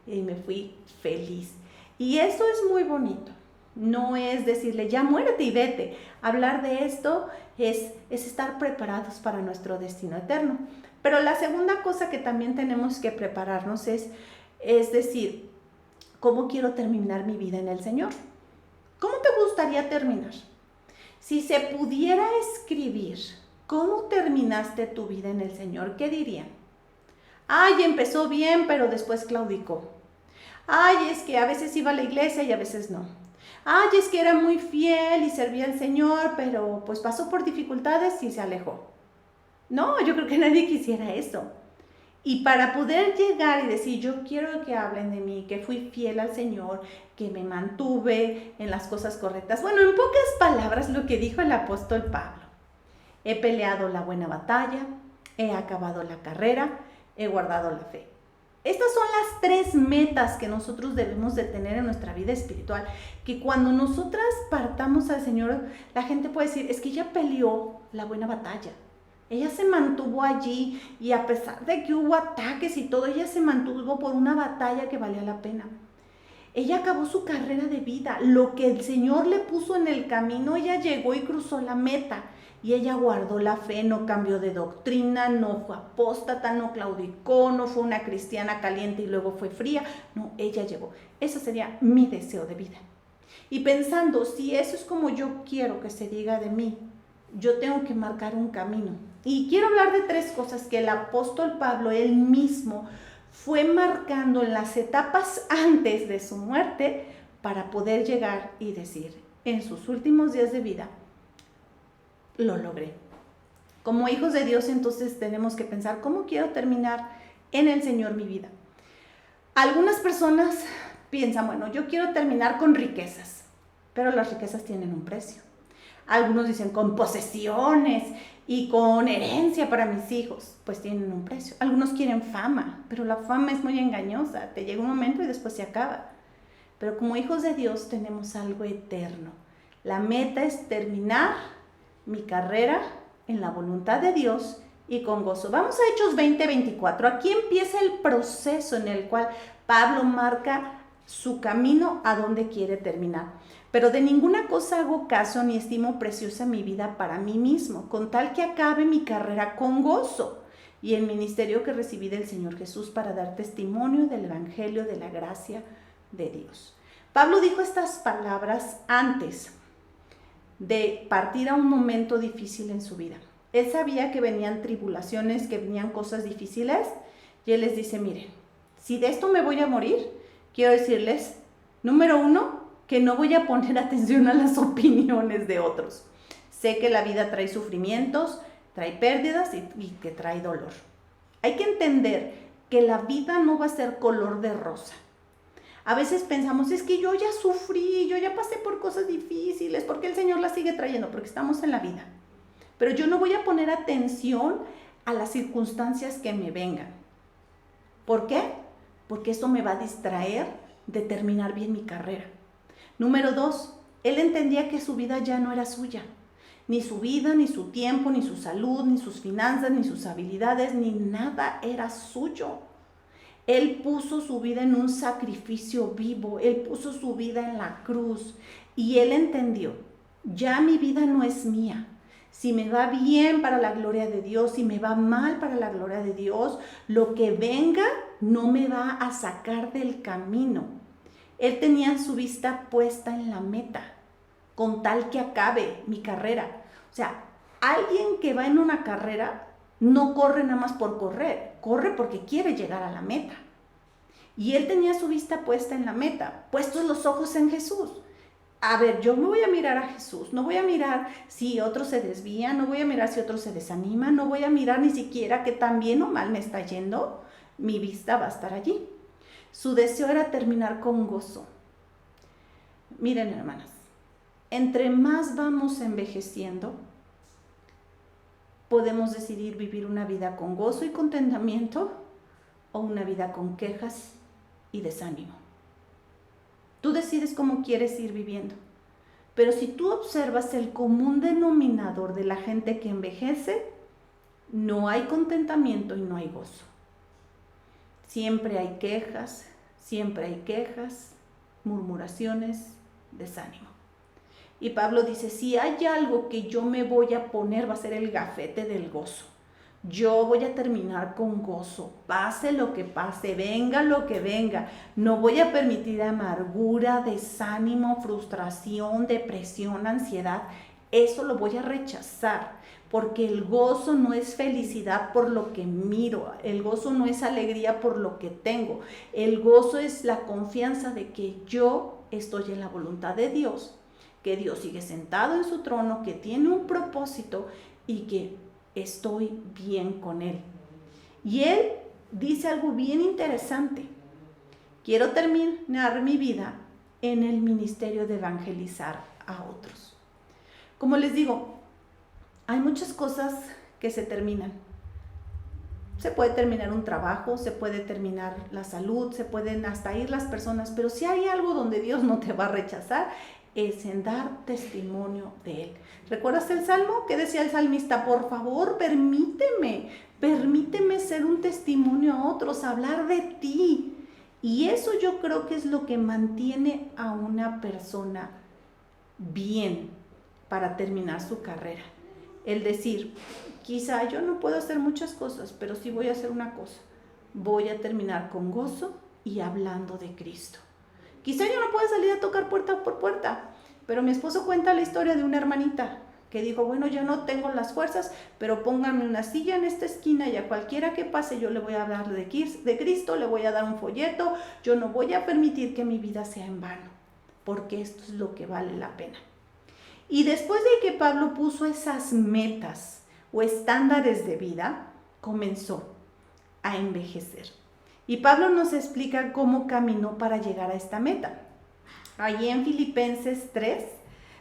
y me fui feliz. Y eso es muy bonito. No es decirle, ya muérete y vete. Hablar de esto es estar preparados para nuestro destino eterno. Pero la segunda cosa que también tenemos que prepararnos es decir, ¿cómo quiero terminar mi vida en el Señor? ¿Cómo te gustaría terminar? Si se pudiera escribir, ¿cómo terminaste tu vida en el Señor? ¿Qué dirían? Ay, empezó bien, pero después claudicó. Ay, es que a veces iba a la iglesia y a veces no. Ay, es que era muy fiel y servía al Señor, pero pues pasó por dificultades y se alejó. No, yo creo que nadie quisiera eso. Y para poder llegar y decir, yo quiero que hablen de mí, que fui fiel al Señor, que me mantuve en las cosas correctas. Bueno, en pocas palabras lo que dijo el apóstol Pablo. He peleado la buena batalla, he acabado la carrera, he guardado la fe. Estas son las 3 metas que nosotros debemos de tener en nuestra vida espiritual, que cuando nosotras partamos al Señor, la gente puede decir, es que ella peleó la buena batalla, ella se mantuvo allí y a pesar de que hubo ataques y todo, ella se mantuvo por una batalla que valía la pena. Ella acabó su carrera de vida, lo que el Señor le puso en el camino, ella llegó y cruzó la meta. Y ella guardó la fe, no cambió de doctrina, no fue apóstata, no claudicó, no fue una cristiana caliente y luego fue fría. No, ella llegó. Ese sería mi deseo de vida. Y pensando, si eso es como yo quiero que se diga de mí, yo tengo que marcar un camino. Y quiero hablar de 3 cosas que el apóstol Pablo, él mismo, fue marcando en las etapas antes de su muerte para poder llegar y decir, en sus últimos días de vida, lo logré. Como hijos de Dios, entonces tenemos que pensar, ¿cómo quiero terminar en el Señor mi vida? Algunas personas piensan, bueno, yo quiero terminar con riquezas, pero las riquezas tienen un precio. Algunos dicen con posesiones y con herencia para mis hijos, pues tienen un precio. Algunos quieren fama, pero la fama es muy engañosa, te llega un momento y después se acaba. Pero como hijos de Dios tenemos algo eterno. La meta es terminar mi carrera en la voluntad de Dios y con gozo. Vamos a Hechos 20:24. Aquí empieza el proceso en el cual Pablo marca su camino a donde quiere terminar. Pero de ninguna cosa hago caso ni estimo preciosa mi vida para mí mismo, con tal que acabe mi carrera con gozo y el ministerio que recibí del Señor Jesús para dar testimonio del Evangelio de la gracia de Dios. Pablo dijo estas palabras antes de partir a un momento difícil en su vida. Él sabía que venían tribulaciones, que venían cosas difíciles, y él les dice, miren, si de esto me voy a morir, quiero decirles, número 1, que no voy a poner atención a las opiniones de otros. Sé que la vida trae sufrimientos, trae pérdidas y que trae dolor. Hay que entender que la vida no va a ser color de rosa. A veces pensamos, es que yo ya sufrí, yo ya pasé por cosas difíciles, ¿por qué el Señor las sigue trayendo? Porque estamos en la vida. Pero yo no voy a poner atención a las circunstancias que me vengan. ¿Por qué? Porque eso me va a distraer de terminar bien mi carrera. Número 2, Él entendía que su vida ya no era suya. Ni su vida, ni su tiempo, ni su salud, ni sus finanzas, ni sus habilidades, ni nada era suyo. Él puso su vida en un sacrificio vivo, Él puso su vida en la cruz y Él entendió, ya mi vida no es mía. Si me va bien para la gloria de Dios, si me va mal para la gloria de Dios, lo que venga no me va a sacar del camino. Él tenía su vista puesta en la meta, con tal que acabe mi carrera. O sea, alguien que va en una carrera no corre nada más por correr, corre porque quiere llegar a la meta. Y él tenía su vista puesta en la meta, puestos los ojos en Jesús. A ver, yo me voy a mirar a Jesús, no voy a mirar si otros se desvían, no voy a mirar si otros se desaniman, no voy a mirar ni siquiera que tan bien o mal me está yendo, mi vista va a estar allí. Su deseo era terminar con gozo. Miren, hermanas, entre más vamos envejeciendo, podemos decidir vivir una vida con gozo y contentamiento o una vida con quejas y desánimo. Tú decides cómo quieres ir viviendo. Pero si tú observas el común denominador de la gente que envejece, no hay contentamiento y no hay gozo. Siempre hay quejas, murmuraciones, desánimo. Y Pablo dice, si hay algo que yo me voy a poner, va a ser el gafete del gozo. Yo voy a terminar con gozo, pase lo que pase, venga lo que venga. No voy a permitir amargura, desánimo, frustración, depresión, ansiedad. Eso lo voy a rechazar, porque el gozo no es felicidad por lo que miro, el gozo no es alegría por lo que tengo. El gozo es la confianza de que yo estoy en la voluntad de Dios, que Dios sigue sentado en su trono, que tiene un propósito y que estoy bien con Él. Y Él dice algo bien interesante. Quiero terminar mi vida en el ministerio de evangelizar a otros. Como les digo, hay muchas cosas que se terminan. Se puede terminar un trabajo, se puede terminar la salud, se pueden hasta ir las personas, pero si hay algo donde Dios no te va a rechazar, es en dar testimonio de Él. ¿Recuerdas el Salmo? ¿Qué decía el salmista? Por favor, permíteme ser un testimonio a otros, hablar de ti. Y eso yo creo que es lo que mantiene a una persona bien para terminar su carrera. El decir, quizá yo no puedo hacer muchas cosas, pero sí voy a hacer una cosa. Voy a terminar con gozo y hablando de Cristo. Quizá yo no pueda salir a tocar puerta por puerta, pero mi esposo cuenta la historia de una hermanita que dijo, bueno, yo no tengo las fuerzas, pero pónganme una silla en esta esquina y a cualquiera que pase yo le voy a hablar de Cristo, le voy a dar un folleto, yo no voy a permitir que mi vida sea en vano, porque esto es lo que vale la pena. Y después de que Pablo puso esas metas o estándares de vida, comenzó a envejecer. Y Pablo nos explica cómo caminó para llegar a esta meta. Allí en Filipenses 3,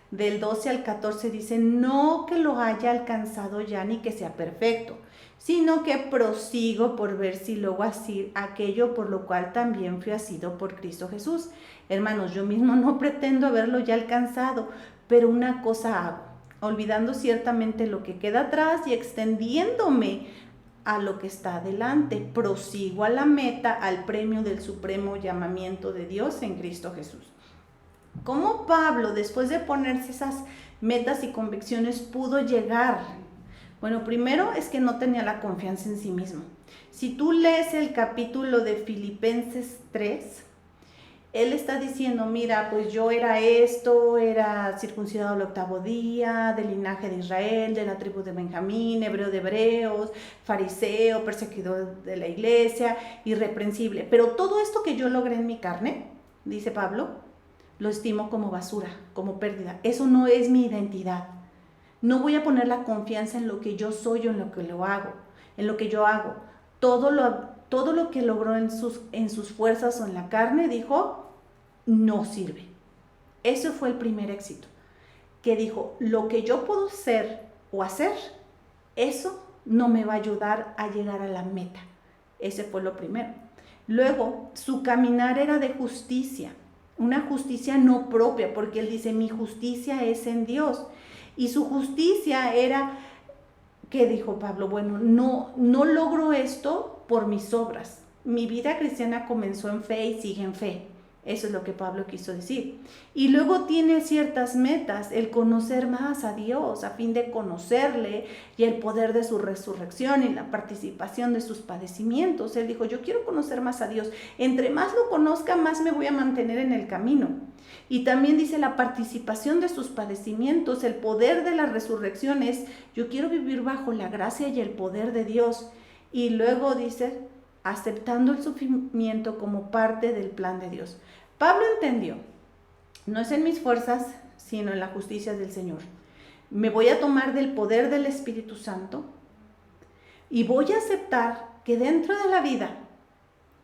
del 12 al 14 dice, no que lo haya alcanzado ya ni que sea perfecto, sino que prosigo por ver si logro asir aquello por lo cual también fui asido por Cristo Jesús. Hermanos, yo mismo no pretendo haberlo ya alcanzado, pero una cosa hago, olvidando ciertamente lo que queda atrás y extendiéndome a lo que está adelante, prosigo a la meta, al premio del supremo llamamiento de Dios en Cristo Jesús. ¿Cómo Pablo, después de ponerse esas metas y convicciones, pudo llegar? Bueno, primero es que no tenía la confianza en sí mismo. Si tú lees el capítulo de Filipenses 3, él está diciendo, mira, pues yo era esto, era circuncidado al 8º día, del linaje de Israel, de la tribu de Benjamín, hebreo de hebreos, fariseo, perseguidor de la iglesia, irreprensible. Pero todo esto que yo logré en mi carne, dice Pablo, lo estimo como basura, como pérdida. Eso no es mi identidad. No voy a poner la confianza en lo que yo soy o en lo que lo hago, en lo que yo hago. Todo lo que logró en sus fuerzas o en la carne, dijo, no sirve. Ese fue el primer éxito. Que dijo, lo que yo puedo ser o hacer, eso no me va a ayudar a llegar a la meta. Ese fue lo primero. Luego, su caminar era de justicia. una justicia no propia, porque él dice, mi justicia es en Dios. Y su justicia era, ¿qué dijo Pablo? Bueno, no logro esto por mis obras. Mi vida cristiana comenzó en fe y sigue en fe. Eso es lo que Pablo quiso decir. Y luego tiene ciertas metas, el conocer más a Dios, a fin de conocerle y el poder de su resurrección y la participación de sus padecimientos. Él dijo, yo quiero conocer más a Dios. Entre más lo conozca, más me voy a mantener en el camino. Y también dice la participación de sus padecimientos, el poder de la resurrección es, yo quiero vivir bajo la gracia y el poder de Dios. Y luego dice, aceptando el sufrimiento como parte del plan de Dios. Pablo entendió, no es en mis fuerzas, sino en la justicia del Señor. Me voy a tomar del poder del Espíritu Santo y voy a aceptar que dentro de la vida,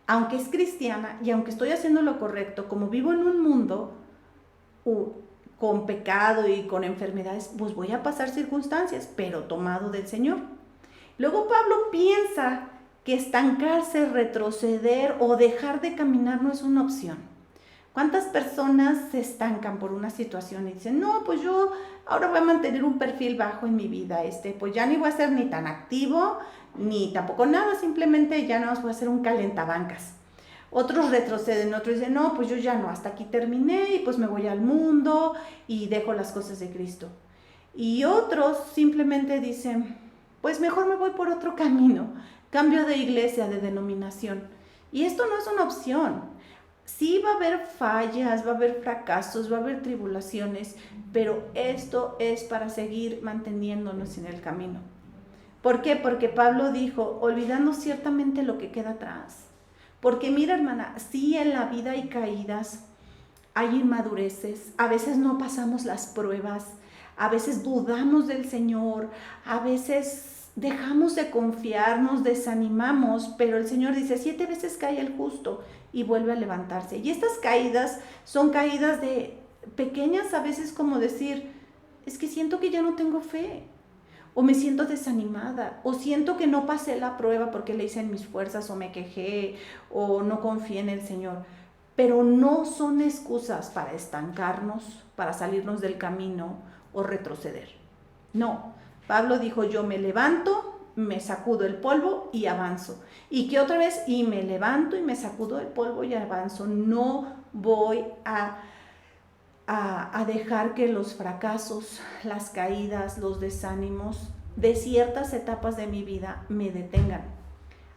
aunque es cristiana y aunque estoy haciendo lo correcto, como vivo en un mundo con pecado y con enfermedades, pues voy a pasar circunstancias, pero tomado del Señor. Luego Pablo piensa que estancarse, retroceder o dejar de caminar no es una opción. ¿Cuántas personas se estancan por una situación y dicen, no, pues yo ahora voy a mantener un perfil bajo en mi vida, pues ya ni voy a ser ni tan activo, ni tampoco nada, simplemente ya no voy a hacer un calentabancas. Otros retroceden, otros dicen, no, pues yo ya no, hasta aquí terminé y pues me voy al mundo y dejo las cosas de Cristo. Y otros simplemente dicen, pues mejor me voy por otro camino, cambio de iglesia, de denominación. Y esto no es una opción. Sí va a haber fallas, va a haber fracasos, va a haber tribulaciones, pero esto es para seguir manteniéndonos en el camino. ¿Por qué? Porque Pablo dijo, olvidando ciertamente lo que queda atrás. Porque mira, hermana, sí en la vida hay caídas, hay inmadureces, a veces no pasamos las pruebas, a veces dudamos del Señor, a veces dejamos de confiar, nos desanimamos, pero el Señor dice, 7 veces cae el justo y vuelve a levantarse. Y estas caídas son caídas de pequeñas, a veces como decir, es que siento que ya no tengo fe, o me siento desanimada, o siento que no pasé la prueba porque le hice en mis fuerzas, o me quejé, o no confié en el Señor. Pero no son excusas para estancarnos, para salirnos del camino o retroceder. No, Pablo dijo, yo me levanto, me sacudo el polvo y avanzo. Y que otra vez, y me levanto y me sacudo el polvo y avanzo. No voy a dejar que los fracasos, las caídas, los desánimos de ciertas etapas de mi vida me detengan.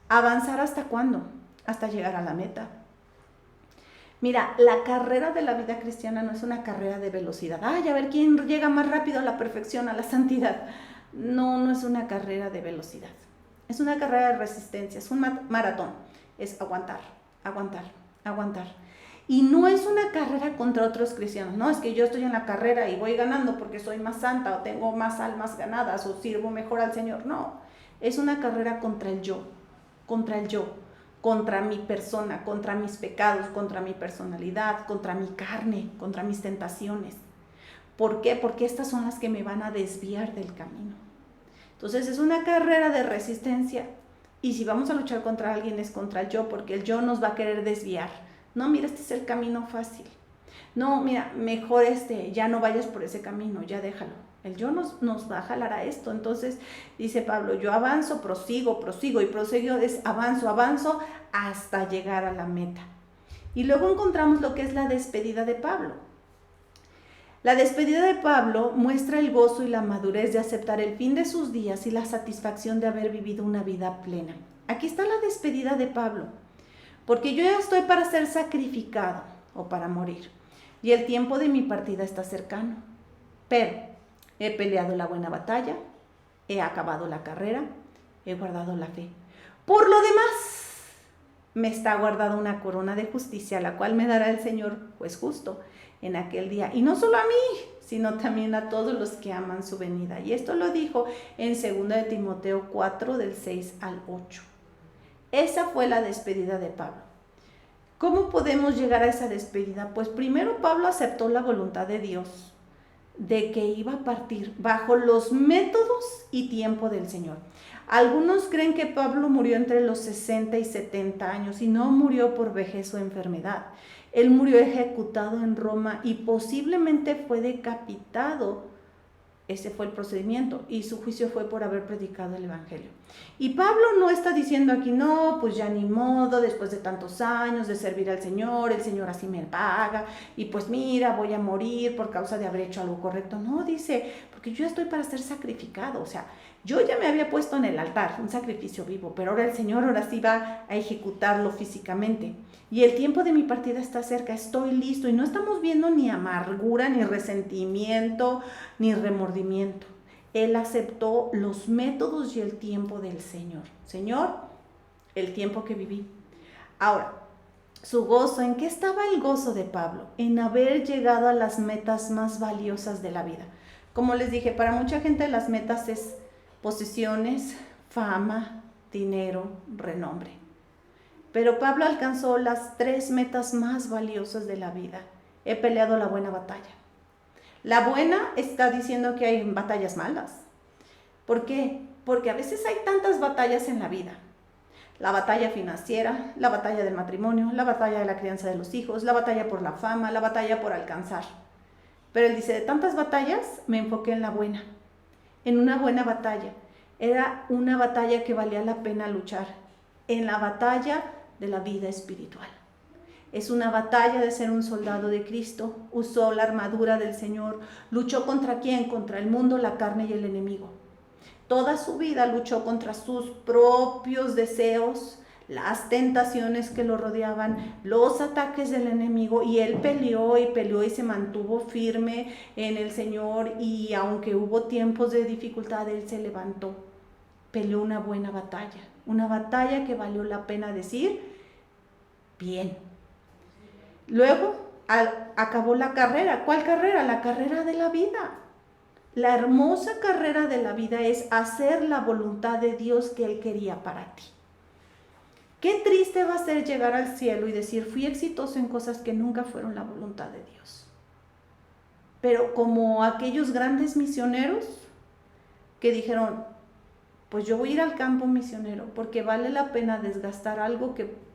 ¿Avanzar hasta cuándo? Hasta llegar a la meta. Mira, la carrera de la vida cristiana no es una carrera de velocidad. Ay, a ver quién llega más rápido a la perfección, a la santidad. No es una carrera de velocidad. Es una carrera de resistencia, es un maratón. Es aguantar, aguantar, aguantar. Y no es una carrera contra otros cristianos. No, es que yo estoy en la carrera y voy ganando porque soy más santa o tengo más almas ganadas o sirvo mejor al Señor. No, es una carrera contra el yo, contra mi persona, contra mis pecados, contra mi personalidad, contra mi carne, contra mis tentaciones. ¿Por qué? Porque estas son las que me van a desviar del camino. Entonces es una carrera de resistencia. Y si vamos a luchar contra alguien es contra el yo, porque el yo nos va a querer desviar. No, mira, este es el camino fácil. No, mira, mejor ya no vayas por ese camino, ya déjalo. El yo nos va a jalar a esto. Entonces dice Pablo, yo avanzo, prosigo y prosigo es avanzo hasta llegar a la meta. Y luego encontramos lo que es la despedida de Pablo. La despedida de Pablo muestra el gozo y la madurez de aceptar el fin de sus días y la satisfacción de haber vivido una vida plena. Aquí está la despedida de Pablo. Porque yo ya estoy para ser sacrificado o para morir, y el tiempo de mi partida está cercano. Pero he peleado la buena batalla, he acabado la carrera, he guardado la fe. Por lo demás, me está guardada una corona de justicia, la cual me dará el Señor, juez justo, en aquel día. Y no solo a mí, sino también a todos los que aman su venida. Y esto lo dijo en 2 de Timoteo 4, del 6 al 8. Esa fue la despedida de Pablo. ¿Cómo podemos llegar a esa despedida? Pues primero Pablo aceptó la voluntad de Dios, de que iba a partir bajo los métodos y tiempo del Señor. Algunos creen que Pablo murió entre los 60 y 70 años y no murió por vejez o enfermedad. Él murió ejecutado en Roma y posiblemente fue decapitado. Ese fue el procedimiento y su juicio fue por haber predicado el evangelio. Y Pablo no está diciendo aquí, no, pues ya ni modo, después de tantos años de servir al Señor, el Señor así me paga y pues mira, voy a morir por causa de haber hecho algo correcto. No, dice, porque yo estoy para ser sacrificado, o sea, yo ya me había puesto en el altar, un sacrificio vivo, pero ahora el Señor ahora sí va a ejecutarlo físicamente. Y el tiempo de mi partida está cerca, estoy listo y no estamos viendo ni amargura, ni resentimiento, ni remordimiento. Él aceptó los métodos y el tiempo del Señor. Señor, el tiempo que viví. Ahora, su gozo, ¿en qué estaba el gozo de Pablo? En haber llegado a las metas más valiosas de la vida. Como les dije, para mucha gente las metas es posesiones, fama, dinero, renombre. Pero Pablo alcanzó las 3 metas más valiosas de la vida. He peleado la buena batalla. La buena está diciendo que hay batallas malas. ¿Por qué? Porque a veces hay tantas batallas en la vida. La batalla financiera, la batalla del matrimonio, la batalla de la crianza de los hijos, la batalla por la fama, la batalla por alcanzar. Pero él dice, de tantas batallas me enfoqué en la buena, en una buena batalla. Era una batalla que valía la pena luchar, en la batalla de la vida espiritual. Es una batalla de ser un soldado de Cristo. Usó la armadura del Señor. ¿Luchó contra quién? Contra el mundo, la carne y el enemigo. Toda su vida luchó contra sus propios deseos, las tentaciones que lo rodeaban, los ataques del enemigo, y él peleó y se mantuvo firme en el Señor, y aunque hubo tiempos de dificultad, él se levantó. Peleó una buena batalla que valió la pena decir, bien. Luego acabó la carrera. ¿Cuál carrera? La carrera de la vida. La hermosa carrera de la vida es hacer la voluntad de Dios que Él quería para ti. Qué triste va a ser llegar al cielo y decir, fui exitoso en cosas que nunca fueron la voluntad de Dios. Pero como aquellos grandes misioneros que dijeron, pues yo voy a ir al campo misionero porque vale la pena desgastar algo que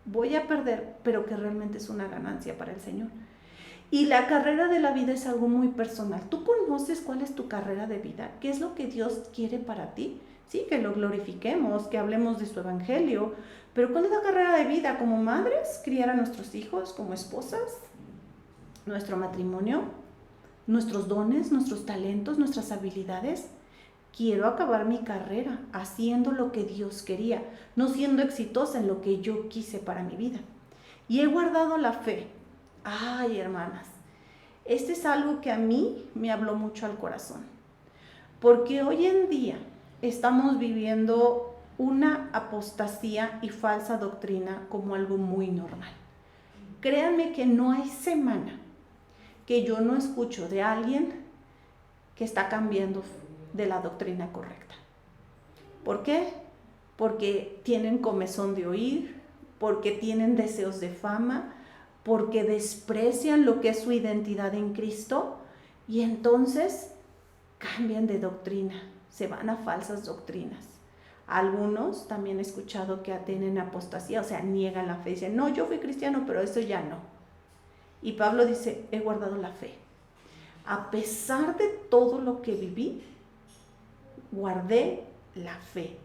voy a perder, pero que realmente es una ganancia para el Señor. Y la carrera de la vida es algo muy personal. ¿Tú conoces cuál es tu carrera de vida? ¿Qué es lo que Dios quiere para ti? Sí, que lo glorifiquemos, que hablemos de su evangelio, pero ¿cuál es la carrera de vida? Como madres, criar a nuestros hijos, como esposas, nuestro matrimonio, nuestros dones, nuestros talentos, nuestras habilidades. Quiero acabar mi carrera haciendo lo que Dios quería, no siendo exitosa en lo que yo quise para mi vida. Y he guardado la fe. Ay, hermanas, este es algo que a mí me habló mucho al corazón, porque hoy en día estamos viviendo una apostasía y falsa doctrina como algo muy normal. Créanme que no hay semana que yo no escucho de alguien que está cambiando de la doctrina correcta. ¿Por qué? Porque tienen comezón de oír, porque tienen deseos de fama, porque desprecian lo que es su identidad en Cristo, y entonces cambian de doctrina, se van a falsas doctrinas. Algunos también he escuchado que tienen apostasía, o sea, niegan la fe, dicen, no, yo fui cristiano, pero eso ya no. Y Pablo dice, he guardado la fe. A pesar de todo lo que viví, guardé la fe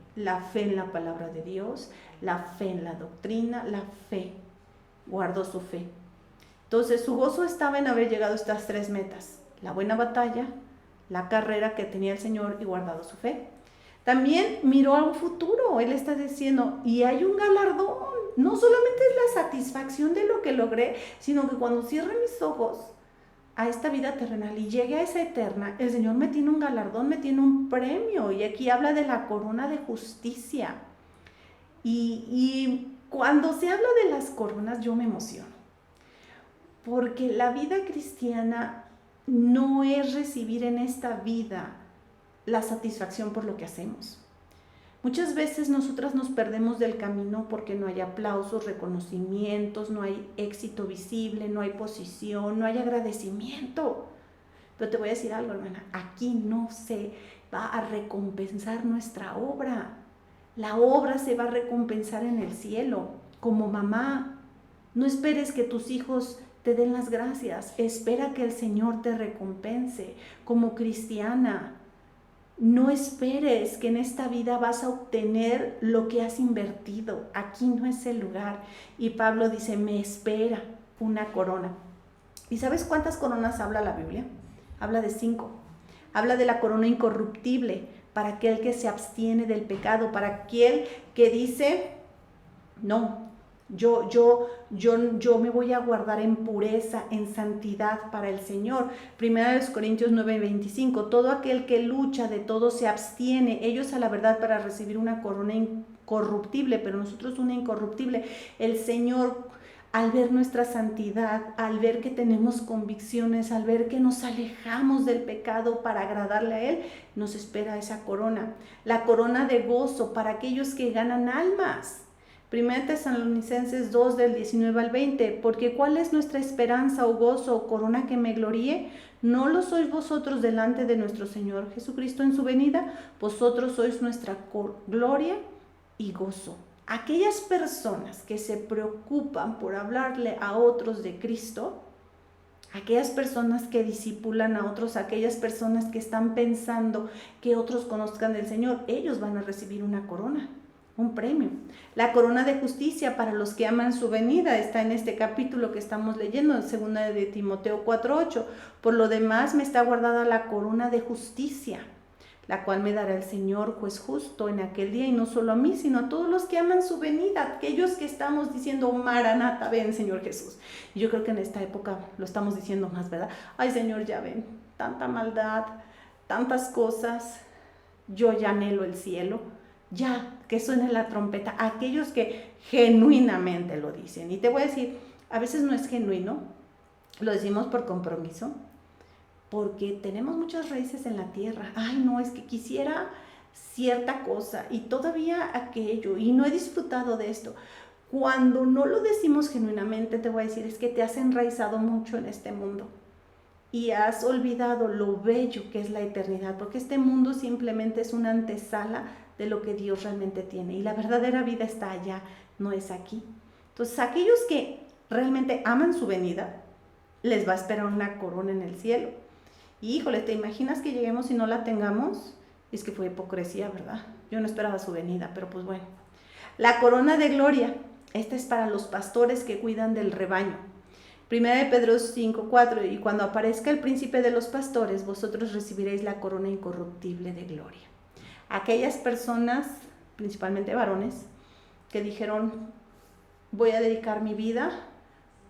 en la palabra de Dios, la fe en la doctrina, la fe, guardó su fe. Entonces su gozo estaba en haber llegado a estas 3 metas, la buena batalla, la carrera que tenía el Señor y guardado su fe. También miró a un futuro, él está diciendo, y hay un galardón, no solamente es la satisfacción de lo que logré, sino que cuando cierre mis ojos a esta vida terrenal y llegue a esa eterna, el Señor me tiene un galardón, me tiene un premio, y aquí habla de la corona de justicia. Y cuando se habla de las coronas, yo me emociono, porque la vida cristiana no es recibir en esta vida la satisfacción por lo que hacemos. Muchas veces nosotras nos perdemos del camino porque no hay aplausos, reconocimientos, no hay éxito visible, no hay posición, no hay agradecimiento. Pero te voy a decir algo, hermana, aquí no se va a recompensar nuestra obra. La obra se va a recompensar en el cielo. Como mamá, No esperes que tus hijos te den las gracias. Espera que el Señor te recompense. Como cristiana, no esperes que en esta vida vas a obtener lo que has invertido. Aquí no es el lugar. Y Pablo dice, me espera una corona. ¿Y sabes cuántas coronas habla la Biblia? Habla de 5. Habla de la corona incorruptible para aquel que se abstiene del pecado, para aquel que dice, no, yo me voy a guardar en pureza, en santidad para el Señor. 1 Corintios 9:25, todo aquel que lucha de todo se abstiene, ellos a la verdad para recibir una corona incorruptible, pero nosotros una incorruptible. El Señor, al ver nuestra santidad, al ver que tenemos convicciones, al ver que nos alejamos del pecado para agradarle a Él, nos espera esa corona. La corona de gozo para aquellos que ganan almas. 1 Tesalonicenses 2 del 19 al 20, porque ¿cuál es nuestra esperanza o gozo o corona que me gloríe? ¿No lo sois vosotros delante de nuestro Señor Jesucristo en su venida? Vosotros sois nuestra gloria y gozo. Aquellas personas que se preocupan por hablarle a otros de Cristo, aquellas personas que discipulan a otros, aquellas personas que están pensando que otros conozcan del Señor, ellos van a recibir una corona, un premio. La corona de justicia para los que aman su venida está en este capítulo que estamos leyendo, en 2 de Timoteo 4:8. Por lo demás me está guardada la corona de justicia, la cual me dará el Señor, juez justo, en aquel día, y no solo a mí, sino a todos los que aman su venida, aquellos que estamos diciendo, Maranata, ven, Señor Jesús. Y yo creo que en esta época lo estamos diciendo más, ¿verdad? Ay, Señor, ya ven, tanta maldad, tantas cosas, yo ya anhelo el cielo, ya, que suene la trompeta, aquellos que genuinamente lo dicen. Y te voy a decir, a veces no es genuino, lo decimos por compromiso, porque tenemos muchas raíces en la tierra. Ay, no, es que quisiera cierta cosa y todavía aquello, y no he disfrutado de esto. Cuando no lo decimos genuinamente, te voy a decir, es que te has enraizado mucho en este mundo y has olvidado lo bello que es la eternidad, porque este mundo simplemente es una antesala de lo que Dios realmente tiene, y la verdadera vida está allá, no es aquí. Entonces, aquellos que realmente aman su venida, les va a esperar una corona en el cielo. Y híjole, ¿te imaginas que lleguemos y no la tengamos? Es que fue hipocresía, ¿verdad? Yo no esperaba su venida, pero pues bueno. La corona de gloria, esta es para los pastores que cuidan del rebaño. 1 Pedro 5:4, y cuando aparezca el príncipe de los pastores, vosotros recibiréis la corona incorruptible de gloria. Aquellas personas, principalmente varones, que dijeron, voy a dedicar mi vida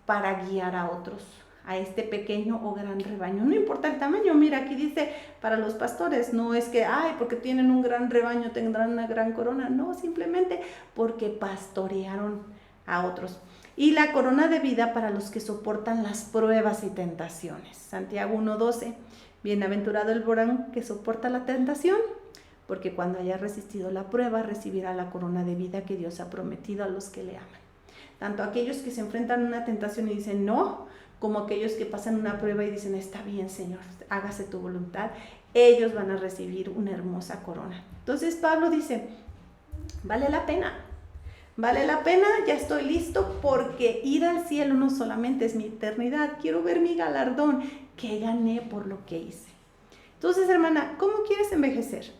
para guiar a otros, a este pequeño o gran rebaño. No importa el tamaño, mira, aquí dice para los pastores, no es que, ay, porque tienen un gran rebaño tendrán una gran corona, no, simplemente porque pastorearon a otros. Y la corona de vida para los que soportan las pruebas y tentaciones. Santiago 1:12, bienaventurado el varón que soporta la tentación, porque cuando haya resistido la prueba recibirá la corona de vida que Dios ha prometido a los que le aman. Tanto aquellos que se enfrentan a una tentación y dicen no, como aquellos que pasan una prueba y dicen, está bien, Señor, hágase tu voluntad, ellos van a recibir una hermosa corona. Entonces Pablo dice, vale la pena, ya estoy listo, porque ir al cielo no solamente es mi eternidad, quiero ver mi galardón que gané por lo que hice. Entonces, hermana, ¿cómo quieres envejecer?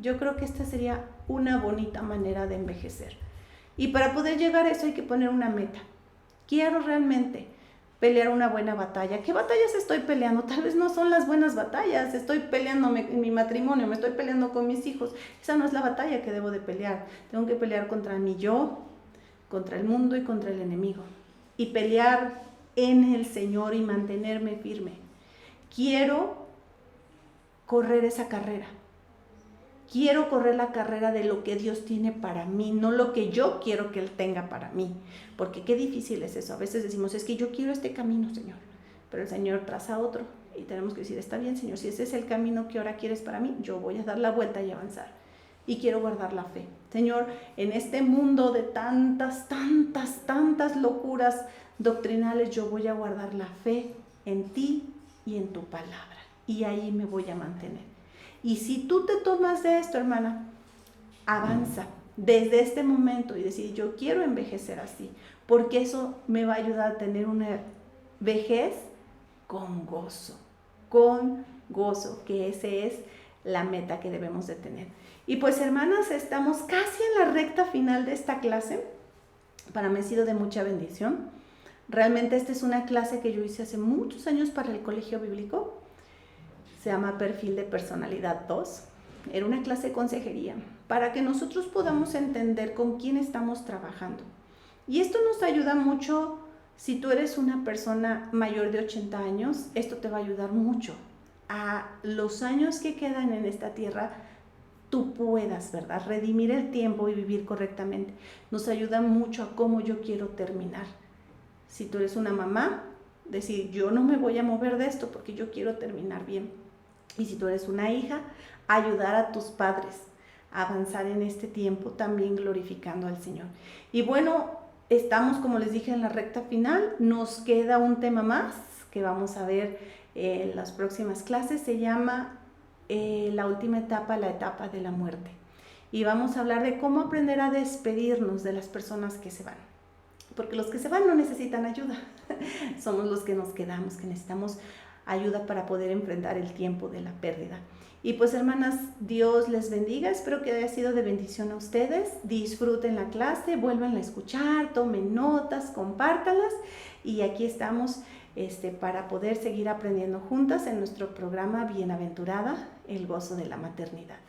Yo creo que esta sería una bonita manera de envejecer. Y para poder llegar a eso hay que poner una meta. Quiero realmente pelear una buena batalla. ¿Qué batallas estoy peleando? Tal vez no son las buenas batallas. Estoy peleando en mi matrimonio, me estoy peleando con mis hijos. Esa no es la batalla que debo de pelear. Tengo que pelear contra mi yo, contra el mundo y contra el enemigo. Y pelear en el Señor y mantenerme firme. Quiero correr esa carrera. Quiero correr la carrera de lo que Dios tiene para mí, no lo que yo quiero que Él tenga para mí. Porque qué difícil es eso. A veces decimos, es que yo quiero este camino, Señor. Pero el Señor traza otro. Y tenemos que decir, está bien, Señor, si ese es el camino que ahora quieres para mí, yo voy a dar la vuelta y avanzar. Y quiero guardar la fe. Señor, en este mundo de tantas locuras doctrinales, yo voy a guardar la fe en ti y en tu palabra. Y ahí me voy a mantener. Y si tú te tomas de esto, hermana, avanza desde este momento y decir, yo quiero envejecer así. porque eso me va a ayudar a tener una vejez con gozo, que ese es la meta que debemos de tener. Y pues hermanas, estamos casi en la recta final de esta clase. Para mí ha sido de mucha bendición. Realmente esta es una clase que yo hice hace muchos años para el colegio bíblico. Se llama Perfil de Personalidad 2. Era una clase de consejería para que nosotros podamos entender con quién estamos trabajando. Y esto nos ayuda mucho. Si tú eres una persona mayor de 80 años, esto te va a ayudar mucho a los años que quedan en esta tierra, tú puedas, ¿verdad?, redimir el tiempo y vivir correctamente. Nos ayuda mucho a cómo yo quiero terminar. Si tú eres una mamá, decir, yo no me voy a mover de esto porque yo quiero terminar bien. Y si tú eres una hija, ayudar a tus padres a avanzar en este tiempo, también glorificando al Señor. Y bueno, estamos, como les dije, en la recta final. Nos queda un tema más que vamos a ver en las próximas clases. Se llama la última etapa, la etapa de la muerte. Y vamos a hablar de cómo aprender a despedirnos de las personas que se van. Porque los que se van no necesitan ayuda. Somos los que nos quedamos, que necesitamos ayuda para poder enfrentar el tiempo de la pérdida. Y pues hermanas, Dios les bendiga, espero que haya sido de bendición a ustedes. Disfruten la clase, vuelvan a escuchar, tomen notas, compártanlas, y aquí estamos para poder seguir aprendiendo juntas en nuestro programa Bienaventurada, el gozo de la maternidad.